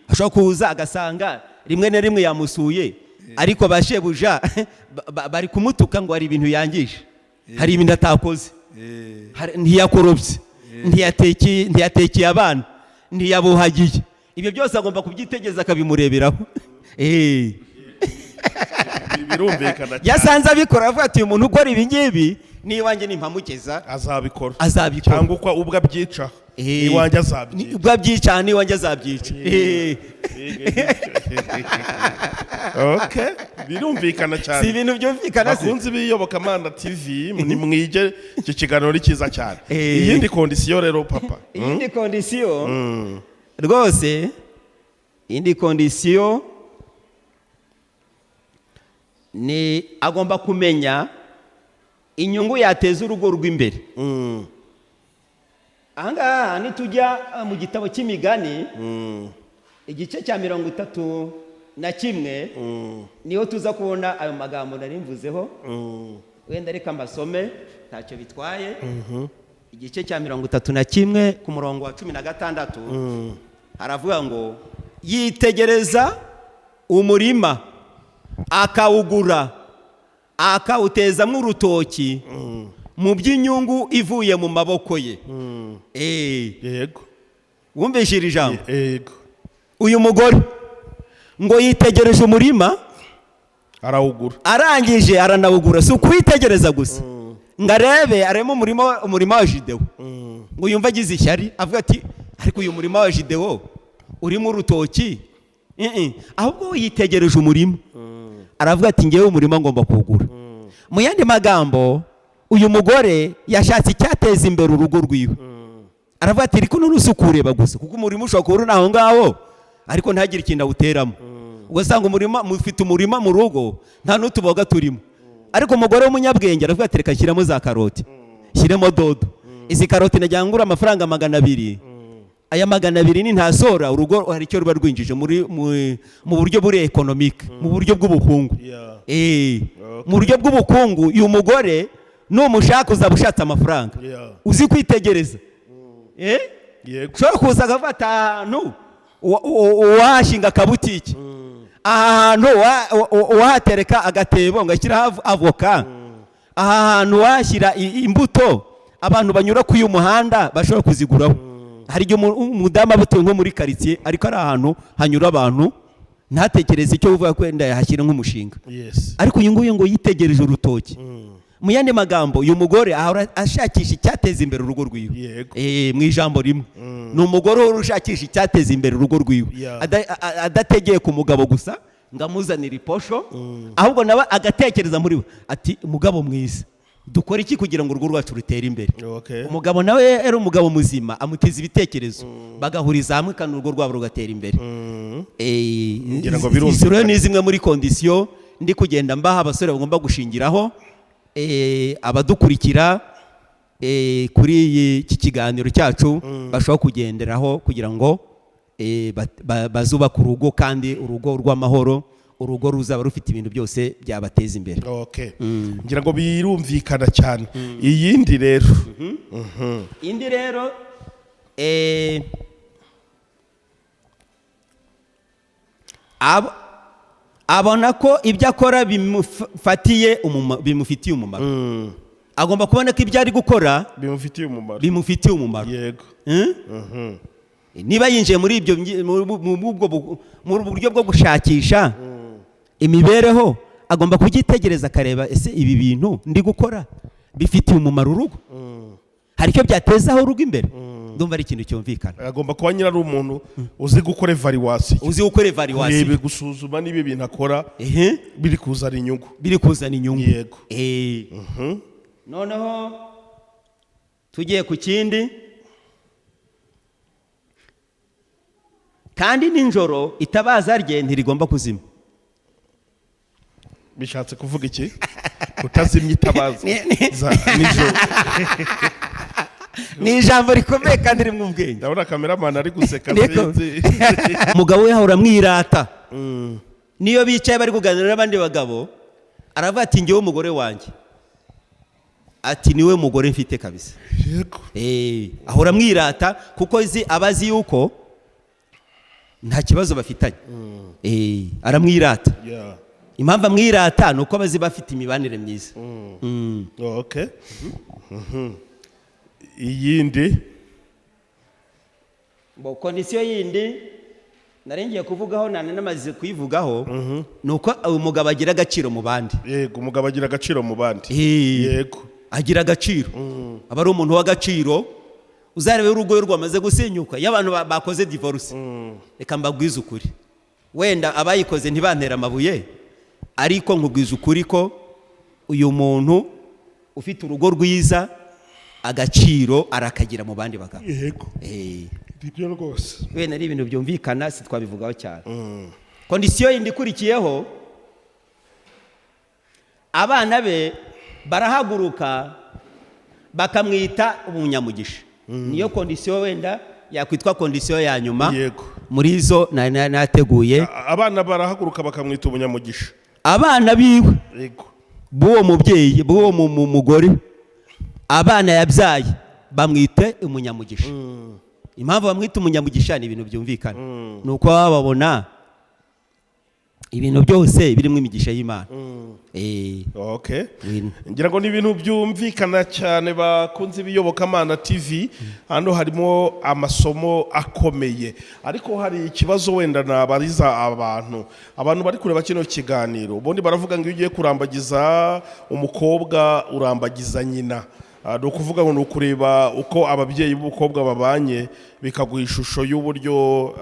Ashobora kuza agasanga rimwe na rimwe yamusuye, ariko bashebuja bari kumutuka ngo hari ibintu yangije, hari ibintu atakoze, ntiyakorobye, ntiyatekeye abana, ntiyabuhagiye. Ibyo byose agomba kubyitegereza akabimureberaho. Birumvikana. Yasanze abikora, avuga ati uyu muntu ukora ibi ngibi n'iwanjye nimpamugeza azabikora. Cyangwa uko ubwo abyica iwanjye azabyica. Ubwo abyica n'iwanjye azabyica. Birumvikana cyane. Si ibintu byumvikana se. Bakunzi b'iyobokamana TV, ni mwige iki kiganiro cyiza cyane. Iyindi kondisiyo rero papa. Iyindi kondisiyo rwose, indi kondisiyo ni agomba kumenya inyungu yateza urugo rw'imbere. Ahangaha nitujya mu gitabo cy'imigani, igice cya 31, niho tuza kubona ayo magambo nari mvuzeho. Wenda reka mbasome, ntacyo bitwaye. Igice cya 31 ku murongo wa 16 haravuga ngo, yitegereza umurima akawugura, akawutezamo urutoki mu by'inyungu ivuye mu maboko ye. Yego. Wumvise iri jambo? Yego. Uyu mugore ngo yitegereje umurima arawugura, arangije aranawugura. Si ukwitegereza gusa ngo arebe, aremo umurima wa Jidewo, ngo yumva agize ishyari, avuga ati ariko uyu murima wa Jidewo urimo urutoki. Ahubwo yitegereje umurima, aravuga ati ngewe umurima ngomba kuwugura. Mu yandi magambo, uyu mugore yashatse icyateza imbere urugo rwiwe. Aravuga ati ariko none usukureba gusa, kuko umurima ushobora kuba uri aho ngaho ariko ntagire ikintu awuteramo. Ugasanga mufite umurima mu rugo nta n'utuboga turimo, ariko umugore w'umunyabwenge aravuga ati reka shyiramo za karoti, shyiremo dodo. Izi karoti najya ngura amafaranga 200. Aya 200 ni ntasora, urugo hari icyo ruba rwinjije mu buryo buri economic, mu buryo bw'ubukungu. Mu buryo bw'ubukungu uyu mugore numushaka uzabushatse amafaranga. Uzi kwitegereza. Ushobora kuza agafata ahantu uwahashinga akabutiki, ahantu uwahatereka agatebo ngashyiraho avoka, ahantu wahashyira imbuto abantu banyura ku y'umuhanda bashobora kuziguraho. Hari igihe umudamu abutuye nko muri karitsiye, ariko ari ahantu hanyura abantu, ntatekereze icyo uvuga ko wenda yahashyira nk'umushinga. Ariko uyu nguyu ngo yitegereje urutoki, mu yandi magambo uyu mugore ahora ashakisha icyateza imbere urugo rwiwe. Yego. Mu ijambo rimwe ni umugore uhora ushakisha icyateza imbere urugo rwiwe, Yeah. adategeye ku mugabo gusa ngo amuzanire iposho, ahubwo nawe agatekereza muri we ati umugabo mwiza dukora iki kugira ngo urugo rwacu rutere imbere. Okay. Umugabo nawe ari umugabo muzima amuteza ibitekerezo bagahuriza hamwe kandi urugo rwabo rugatera imbere. Ngira ngo izi rero ni zimwe muri kondisiyo ndi kugenda mbaha abasore bagomba gushingiraho, abadukurikira kuri iki kiganiro cyacu bashobora kugenderaho kugira ngo bazubaka urugo, kandi urugo rw'amahoro, urugo ruzaba rufite ibintu byose byabateza imbere. Okay. Ngira ngo birumvikana cyane. Iyindi rero indi rero abona ko ibyo akora bimufitiye umumaro. Agomba kubona ko ibyo ari gukora bimufitiye umumaro. Yego. Niba yinjiye muri ibyo mu buryo bwo gushakisha imibereho, agomba kubyitegereza akareba ese ibi bintu ndi gukora bifitiye umumaro urugo, hari icyo byatezaho urugo imbere. Ndumva ari ikintu cyumvikana. Agomba kuba nyira ari umuntu uzi gukora evaluation, kureba gusuzuma niba ibintu akora biri kuzana inyungu. Yego. Noneho tugiye ku kindi, kandi ninjoro itabaza rye ntirigomba kuzima. Bishatse kuvuga iki? Utazimya itabaza nijoro. Ni ijambo rikomeye kandi rimwe ubwenge. Ndabona cameraman ari guseka. Umugabo we ahora mwirata. Niyo bicaye bari kuganira n'abandi bagabo aravuga ati ngewe umugore wanjye, ati niwe mugore mfite kabisa. Yego. Ahora mwirata kuko abazi yuko nta kibazo bafitanye. Aramwirata. Yeah. Impamvu amwirata nuko abazi bafite imibanire myiza. Okay. Iyindi kondisiyo yindi narengiye kuvugaho namaze kuyivugaho, nuko umugabo agira agaciro mu bandi. Yego, umugabo agira agaciro mu bandi. Yego, agira agaciro. Aba ari umuntu w'agaciro. Uzarebe urugo rwamaze gusenyuka y'abantu bakoze divorce, reka mbabwize ukuri, wenda abayikoze ntibantera amabuye, ariko nkubwiza ukuri ko uyu muntu ufite urugo rwiza agaciro arakagira mu bandi bagabo. Yego. Ibyo rwose. Wenda ari ibintu byumvikana, si twabivugaho cyane. Kondisiyo yindi ikurikiyeho, abana be barahaguruka bakamwita umunyamugisha. Niyo kondisiyo wenda yakwitwa kondisiyo ya nyuma. Yego. Muri izo nateguye. Abana barahaguruka bakamwita umunyamugisha. Abana biwe. Yego. B'uwo mubyeyi, b'uwo mugore, abana yabyaye bamwite umunyamugisha. Impamvu bamwita umunyamugisha ni ibintu byumvikana. Nuko babona ibintu byose birimo imigisha y'Imana. Okay. Ngira ngo ni ibintu byumvikana cyane bakunze ibiyobokamana TV. Hano harimo amasomo akomeye, ariko hari ikibazo wenda nabariza abantu bari kureba kino kiganiro. Ubundi baravuga ngo iyo ugiye kurambagiza umukobwa urambagiza nyina. No kuvuga ngo nukureba uko ababyeyi b'umukobwa babanye bikaguha ishusho y'uburyo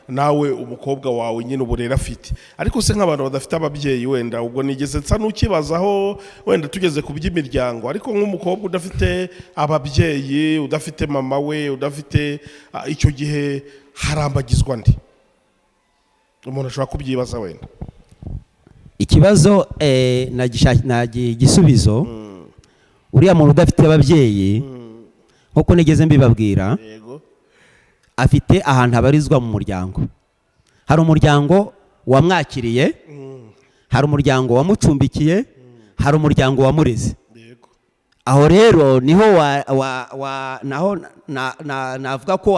nawe umukobwa wawe nyine uburera afite. Ariko se nk'abantu badafite ababyeyi, wenda ubwo nigeze nsa n'ukibazaho wenda tugeze ku by'imiryango, ariko nk'umukobwa udafite ababyeyi, udafite mama we, udafite icyo gihe harambagizwa ndi? Umuntu ashobora kubyibaza wenda. Ikibazo nagiye igisubizo. Uriya muntu udafite ababyeyi, nkuko nigeze mbibabwira, afite ahantu abarizwa mu muryango. Hari umuryango wamwakiriye, hari umuryango wamucumbikiye, hari umuryango wamureze. Aho rero niho navuga ko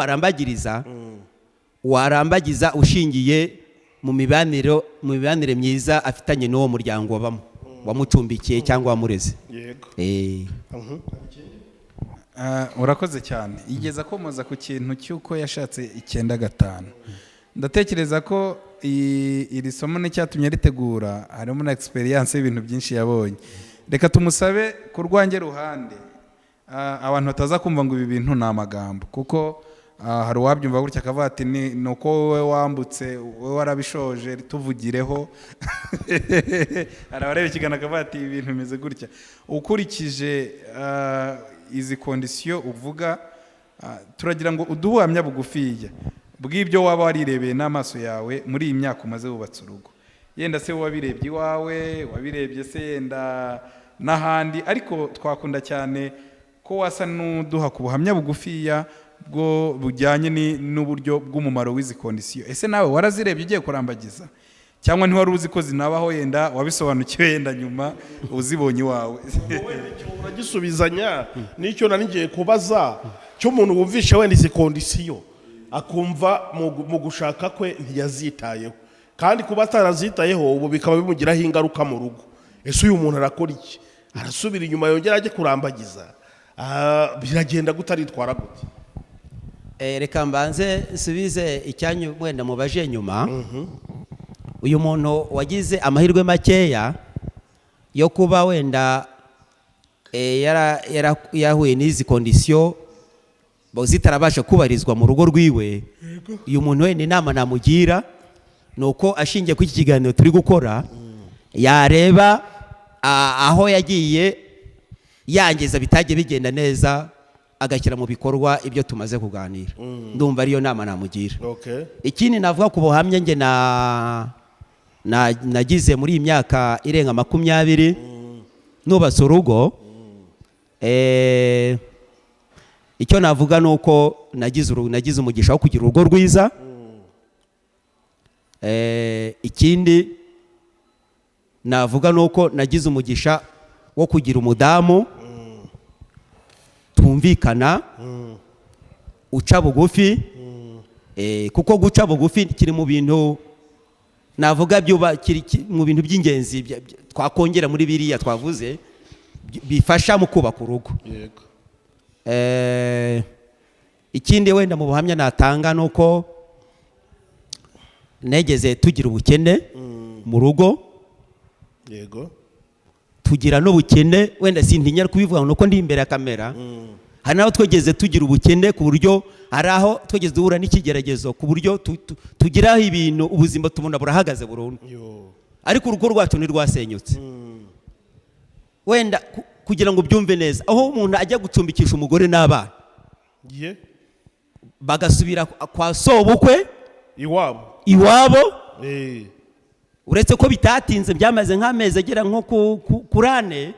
warambagiza ushingiye mu mibanire myiza afitanye n'uwo muryango wabamo, wamucumbikiye cyangwa wamureze. Urakoze cyane. Yigeze akomoza ku kintu cy'uko yashatse 9-5. Ndatekereza ko iri somo n'icyatumye ritegura harimo na experience y'ibintu byinshi yabonye. reka tumusabe ku rwanjye ruhande abantu bataza kumva ngo ibi bintu ni amagambo, kuko hari uwabyumva gutya akavuga ati ni uko wowe wambutse, wowe warabishoje tuvugireho. Hari abareba ikiganiro akavuga ati ibi bintu bimeze gutya. Ukurikije izi kondisiyo uvuga, turagira ngo uduhe ubuhamya bugufiya bw'ibyo waba warirebeye n'amaso yawe muri iyi myaka umaze wubatse urugo. Yenda se wabirebye iwawe, wabirebye se yenda n'ahandi, ariko twakunda cyane ko wasa n'uduha ku buhamya bugufiya bwo bujyanye n'uburyo bw'umumaro w'izi kondisiyo. Ese nawe warazirebye ugiye kurambagiza, cyangwa ntiwari uzi ko zinabaho, yenda wabisobanukiwe yenda nyuma uzibonye iwawe? Uragisubizanya n'icyo nari ngiye kubaza cy'umuntu wumvishe wenda izi kondisiyo akumva mu gushaka kwe ntiyazitayeho, kandi kuba atarazitayeho ubu bikaba bimugiraho ingaruka mu rugo. Ese uyu muntu arakora iki? Arasubira inyuma yongera ajye kurambagiza? Biragenda gutaritwara gute? Reka mbanze nsubize icyanyu wenda mubaje nyuma. Uyu muntu wagize amahirwe makeya yo kuba wenda yahuye n'izi kondisiyo zitarabasha kubarizwa mu rugo rwiwe, uyu muntu wenda inama namugira ni uko ashingiye ku iki kiganiro turi gukora yareba aho yagiye yangiza bitagiye bigenda neza, agashyira mu bikorwa ibyo tumaze kuganira. Ndumva ariyo nama namugira. Ikindi navuga ku buhamya nge nagize muri iyi myaka irenga 20 nubatse urugo, icyo navuga ni uko nagize umugisha wo kugira urugo rwiza. Ikindi navuga ni uko nagize umugisha wo kugira umudamu twumvikana, uca bugufi, kuko guca bugufi kiri mu bintu navuga mu bintu by'ingenzi twakongera muri biriya twavuze bifasha mu kubaka urugo. Ikindi wenda mu buhamya natanga ni uko negeze tugira ubukene mu rugo, tugira n'ubukene wenda sintinya kubivuga nuko ndi imbere ya kamera. Hari naho twegeze tugira ubukene ku buryo hari aho twegeze duhura n'ikigeragezo ku buryo tugiraho ibintu ubuzima tubona burahagaze burundu, ariko urugo rwacu ntirwasenyutse. Wenda kugira ngo byumve neza, aho umuntu ajya gucumbikisha umugore n'abana bagasubira kwa sobukwe iwabo, uretse ko bitatinze byamaze nk'amezi agera nko kuri 4,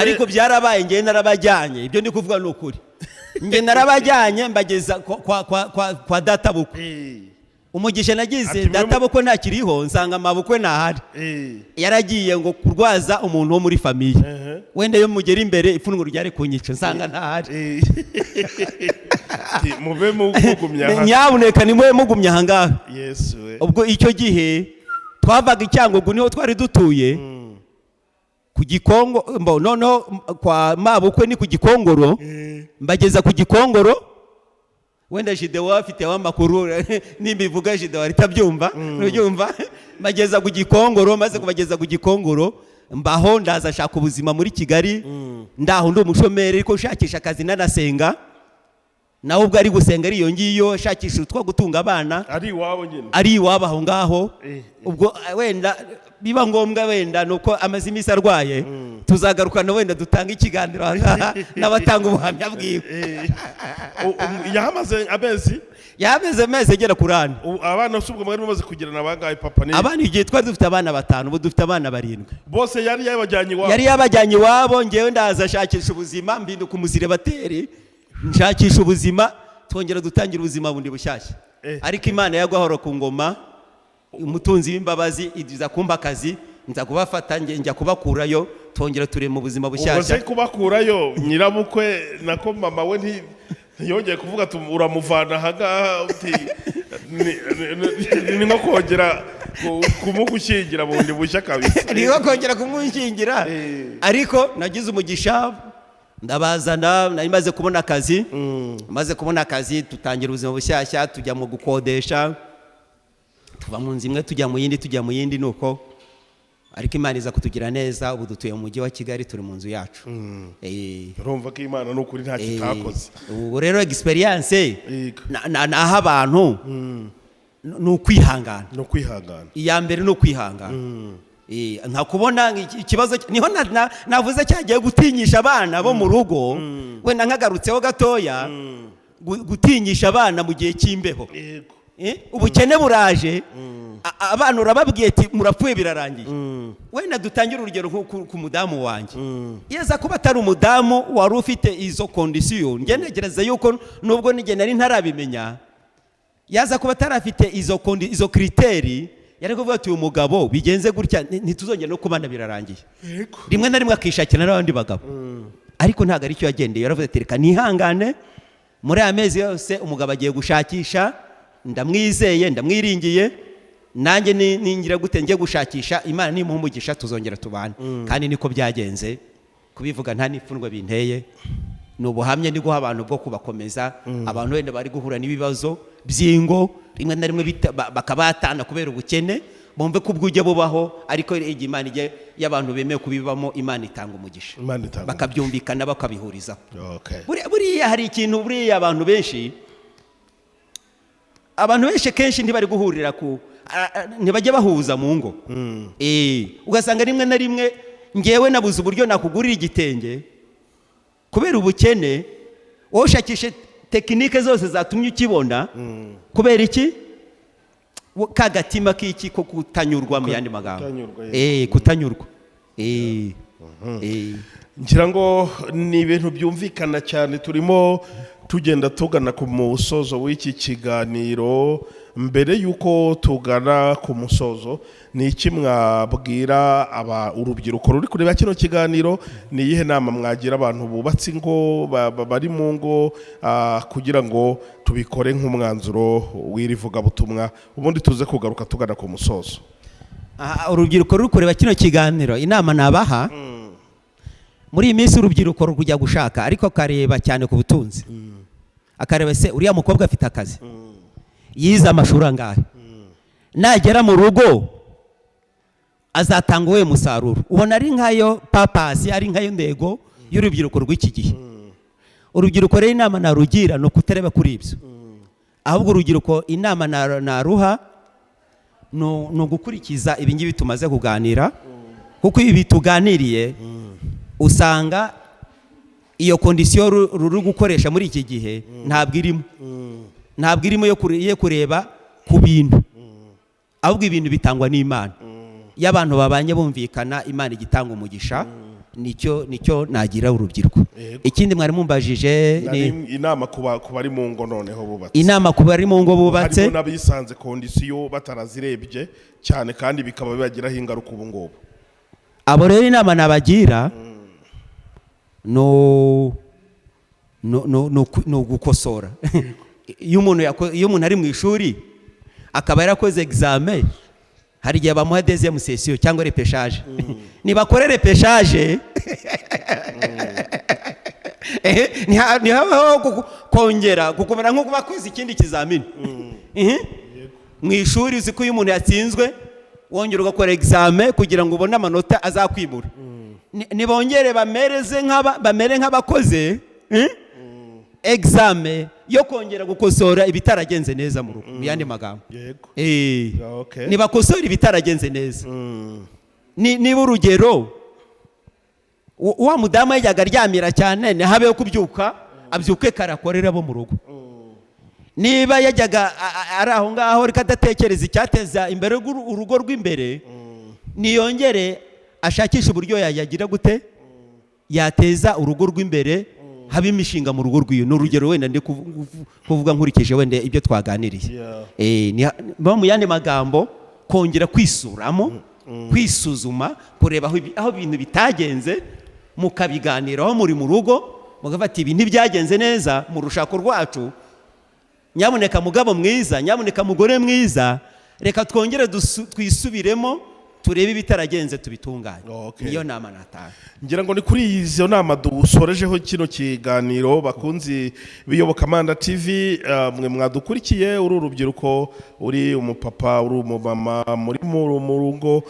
ariko byarabaye nge narabajyanye. Ibyo ndi kuvuga ni ukuri. Nge narabajyanye mbageza kwa databukwe. Umugisha nagize databukwe ntakiriho, nsanga amabukwe ntahari, yaragiye ngo kurwaza umuntu wo muri famiye. Wenda yo mugera imbere ipfunwe ryari kunyica, nsanga ntahari. Mube mugumya aha, nyabuneka nimwe mugumya aha ngaha. Ubwo icyo gihe twavaga icyangugu niho twari dutuye ku Gikongo, noneho kwa mabukwe ni ku Gikongoro. Mbageza ku Gikongoro, wenda Jidewo afite amakuru nimbivuga Jidewo ritabyumva, uryumva. Mbageza ku Gikongoro, maze kubageza ku Gikongoro mbaho ndaza shaka ubuzima muri Kigali. Ndaho ndi umushomeri ariko shakisha akazi nanasenga, nawe ubwo ari gusenga ari iyo ngiyo shakisha utwo gutunga abana, ari iwabo aho ngaho. Ubwo wenda biba ngombwa wenda nuko amaze iminsi arwaye, tuzagarukana wenda dutanga ikiganiro n'abatanga ubuhamya bwiwe. Yamaze amezi agera kuri 4. Abana subwo mwari mumaze kugira nabangaye papa ni abana igihe twari dufite abana 5, ubu dufite abana 7. Bose yari yabajyanye iwabo. Ngewe ndaza shakisha ubuzima, mbinduka umuzirebateri, nshakisha ubuzima, twongera dutangira ubuzima bundi bushyashya. Ariko Imana yagwahora ku ngoma, umutunzi w'imbabazi idiza kumba akazi, nza kubafata njya kubakurayo, twongera turi mu buzima bushyashya. Ubwo se kubakurayo nyirabukwe nako mama we ntiyongeye kuvuga uramuvana aha uti ni nko kongera kumugushyingira bundi bushya kabisa. Ni nko kongera kumushyingira. Ariko nagize umugisha, ndabazana, nari maze kubona akazi. Maze kubona akazi tutangira ubuzima bushyashya, tujya mu gukodesha, tuva mu nzu imwe tujya mu yindi nuko ariko Imana iza kutugira neza. Ubu dutuye mu mujyi wa Kigali, turi mu nzu yacu. urumva ko Imana n'ukuri nta kitakoze. Ubu rero experience naho abantu ni ukwihangana. Iya mbere ni ukwihangana. Nka kubona ikibazo niho navuze cyagiye gutinyisha abana bo mu rugo, wenda nkagarutseho gatoya, gutinyisha abana mu gihe cy'imbeho. Ubukene buraje, abana urababwiye ati murapfuye birarangiye. Wenda dutangira urugero ku mudamu wanjye. Yeza kuba atari umudamu wari ufite izo kondisiyo, njye ntegereza yuko nubwo nige nari ntarabimenya, yaza kuba atarafite izo kriteri, yari kuvuga ati uyu mugabo bigenze gutya ntituzongera no kubana birarangiye. Rimwe na rimwe akishakira n'abandi bagabo. Ariko ntabwo ari cyo yagendeye. Yaravuze ati reka nihangane, muri amezi yose umugabo agiye gushakisha, ndamwizeye ndamwiringiye, nanjye ningira gute ngiye gushakisha, Imana nimuha umugisha tuzongera tubane. Kandi niko byagenze. Kubivuga nta nipfunwe binteye, ni ubuhamya ndi guha abantu bwo kubakomeza. Abantu wenda bari guhura n'ibibazo by'ingo, rimwe na rimwe bakabatana kubera ubukene, bumve ko ubwujye bubaho, ariko igihe Imana ije y'abantu bemeye kubibamo, Imana itanga umugisha, bakabyumvikana bakabihurizaho. Buriya hari ikintu, buriya abantu benshi kenshi ntibari guhurira ntibajya bahuza mu ngo. Ugasanga rimwe na rimwe ngewe nabuze uburyo nakugurira igitenge kubera ubukene, wowe ushakishe tekinike zose zatumye ukibona. Kubera iki? Kagatima k'iki ko kutanyurwa, mu yandi magambo kutanyurwa. Ngira ngo ni ibintu byumvikana cyane. Turimo tugenda tugana ku musozo w'iki kiganiro. Mbere yuko tugana ku musozo, ni iki mwabwira urubyiruko ruri kureba kino kiganiro? Ni iyihe nama mwagira abantu bubatse ingo, bari mu ngo, kugira ngo tubikore nk'umwanzuro w'irivugabutumwa, ubundi tuze kugaruka tugana ku musozo? Urubyiruko ruri kureba kino kiganiro, inama nabaha, muri iyi minsi urubyiruko ruri kujya gushaka, ariko akareba cyane ku butunzi. Akareba se uriya mukobwa afite akazi, yize amashuri angahe, nagera mu rugo azatanga uwe musaruro. Ubona ari nkayo papasi, ari nkayo ndego y'urubyiruko rw'iki gihe. Urubyiruko rero inama narugira no kutareba kuri ibyo, ahubwo urubyiruko inama naruha no gukurikiza ibingibi tumaze kuganira, kuko ibi tuganiriye usanga iyo kondisiyo ruri gukoresha muri iki gihe ntabwo irimo yo kureba ku bintu, ahubwo ibintu bitangwa n'Imana. Iyo abantu babanye bumvikana, Imana igitanga umugisha. Nicyo nagira urubyiruko. Ikindi mwari mumbajije ni inama ku bari mu ngo noneho bubatse. Inama ku bari mu ngo bubatse, harimo n'abisanze kondisiyo batarazirebye cyane, kandi bikaba bibagiraho ingaruka ubu ngubu. Abo rero inama nabagira no gukosora. Iyo umuntu ari mu ishuri akaba yarakoze examen, hari igihe bamuha deuxième session cyangwa repeshage. Nibakore repeshage, ntihabaho kongera kukumera nk'uko bakoze ikindi kizamini. Mu ishuri uzi ko iyo umuntu yatsinzwe wongera ugakora examen kugira ngo ubone amanota azakwimura. Nibongere bamere nk'abakoze examen yo kongera gukosora ibitaragenze neza mu rugo. Mu yandi magambo, nibakosora ibitaragenze neza. Niba urugero wa mudamu yajyaga aryamira cyane, ntihabeho kubyuka abyuke karakorera bo mu rugo. Niba yajyaga ari aho ngaho reka adatekereza icyateza imbere urugo rw'imbere, niyongere ashakisha uburyo yagira gute yateza urugo rw'imbere, haba imishinga mu rugo rw'iyo. N'urugero wenda ndi kuvuga nkurikije wenda ibyo twaganiriye. Mu yandi magambo, kongera kwisuramo, kwisuzuma, kureba aho ibintu bitagenze, mukabiganiraho muri mu rugo, mugafata ibi ntibyagenze neza mu rushako rwacu. Nyamuneka mugabo mwiza, nyamuneka mugore mwiza, reka twongere twisubiremo, turebe ibitaragenze tubitunganye. Niyo nama natanga. Ngira ngo ni kuri izo nama dusorejeho kino kiganiro. Bakunzi b'iyobokamana TV, mwe mwadukurikiye, uri urubyiruko, uri umupapa, uri umumama, muri mu rugo,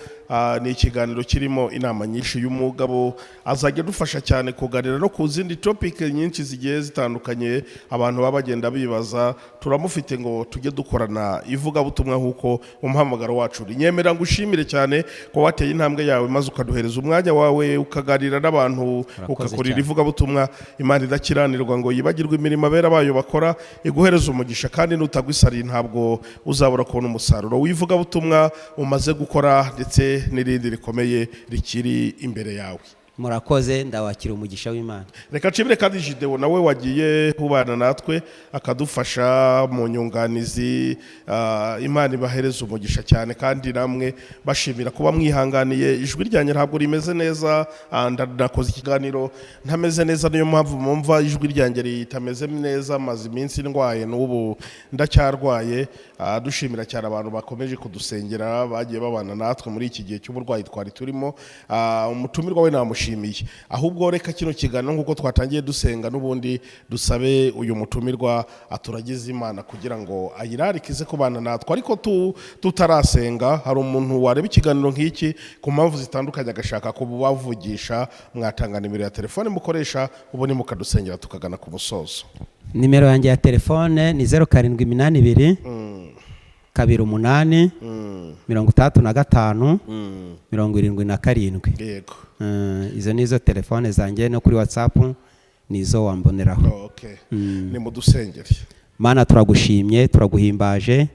ni ikiganiro kirimo inama nyinshi y'umugabo azajya dufasha cyane kuganira no ku zindi topic nyinshi zigiye zitandukanye abantu baba bagenda bibaza. Turamufite ngo tujye dukorana ivugabutumwa nk'uko umuhamagaro wacu uri. Nyemera ngushimire cyane ko wateye intambwe yawe maze ukaduhereza umwanya wawe ukaganira n'abantu ukakorera ivugabutumwa. Imana idakiranirwa ngo yibagirwe imirimo abera bayo bakora, iguhereza umugisha kandi nutagwisariye ntabwo uzabura kubona umusaruro w'ivugabutumwa umaze gukora ndetse n'irindi rikomeye rikiri imbere yawe. Murakoze, ndawakira umugisha w'Imana. Reka nshimire kandi Jideo nawe wagiye kubana natwe akadufasha mu nyunganizi. Imana ibahereza umugisha cyane kandi namwe bashimira kuba mwihanganiye. Ijwi ryanjye ntabwo rimeze neza, ndakoze ikiganiro ntameze neza, niyo mpamvu mumva ijwi ryanjye ritameze neza. Maze iminsi ndwaye n'ubu ndacyarwaye. Dushimira cyane abantu bakomeje kudusengera bagiye babana natwe muri iki gihe cy'uburwayi twari turimo. Umutumirwa we namushimiye. Ahubwo reka kino kiganiro nk'uko twatangiye dusenga n'ubundi dusabe uyu mutumirwa aturagize Imana kugira ngo ayirarikize kubana natwe. Ariko tutarasenga, hari umuntu wareba ikiganiro nk'iki ku mpamvu zitandukanye agashaka kubavugisha, mwatanga nimero ya telefone mukoresha ubundi mukadusengera tukagana ku musozo. Nimero yanjye ya telefone ni 0782 28 35 77. Yego. Izo nizo telefone zanjye, no kuri WhatsApp nizo wamboneraho. Okay. Ni mudusengere. Mana, turagushimye, turaguhimbaje,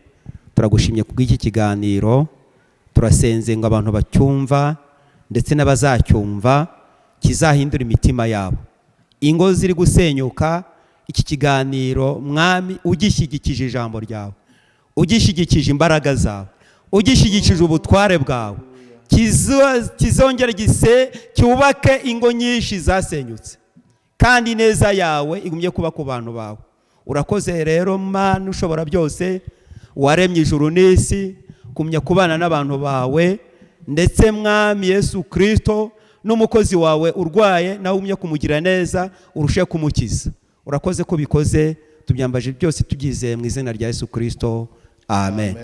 turagushimye kubw'iki kiganiro. Turasenze ngo abantu bacyumva ndetse n'abazacyumva kizahindura imitima yabo. Ingo ziri gusenyuka, iki kiganiro Mwami ugishyigikije ijambo ryawe, ugishyigikije imbaraga zawe, ugishyigikije ubutware bwawe, kizongera cyubake ingo nyinshi zasenyutse, kandi neza yawe igumye kuba ku bantu bawe. Urakoze rero Mana ushobora byose, waremye ijuru n'isi, kumya kubana n'abantu bawe, ndetse Mwami Yesu Kristo n'umukozi wawe urwaye nawe umye kumugira neza, urusheho kumukiza. Urakoze ko bikoze, tubyambaje byose tugize mu izina rya Yesu Kristo. Amen.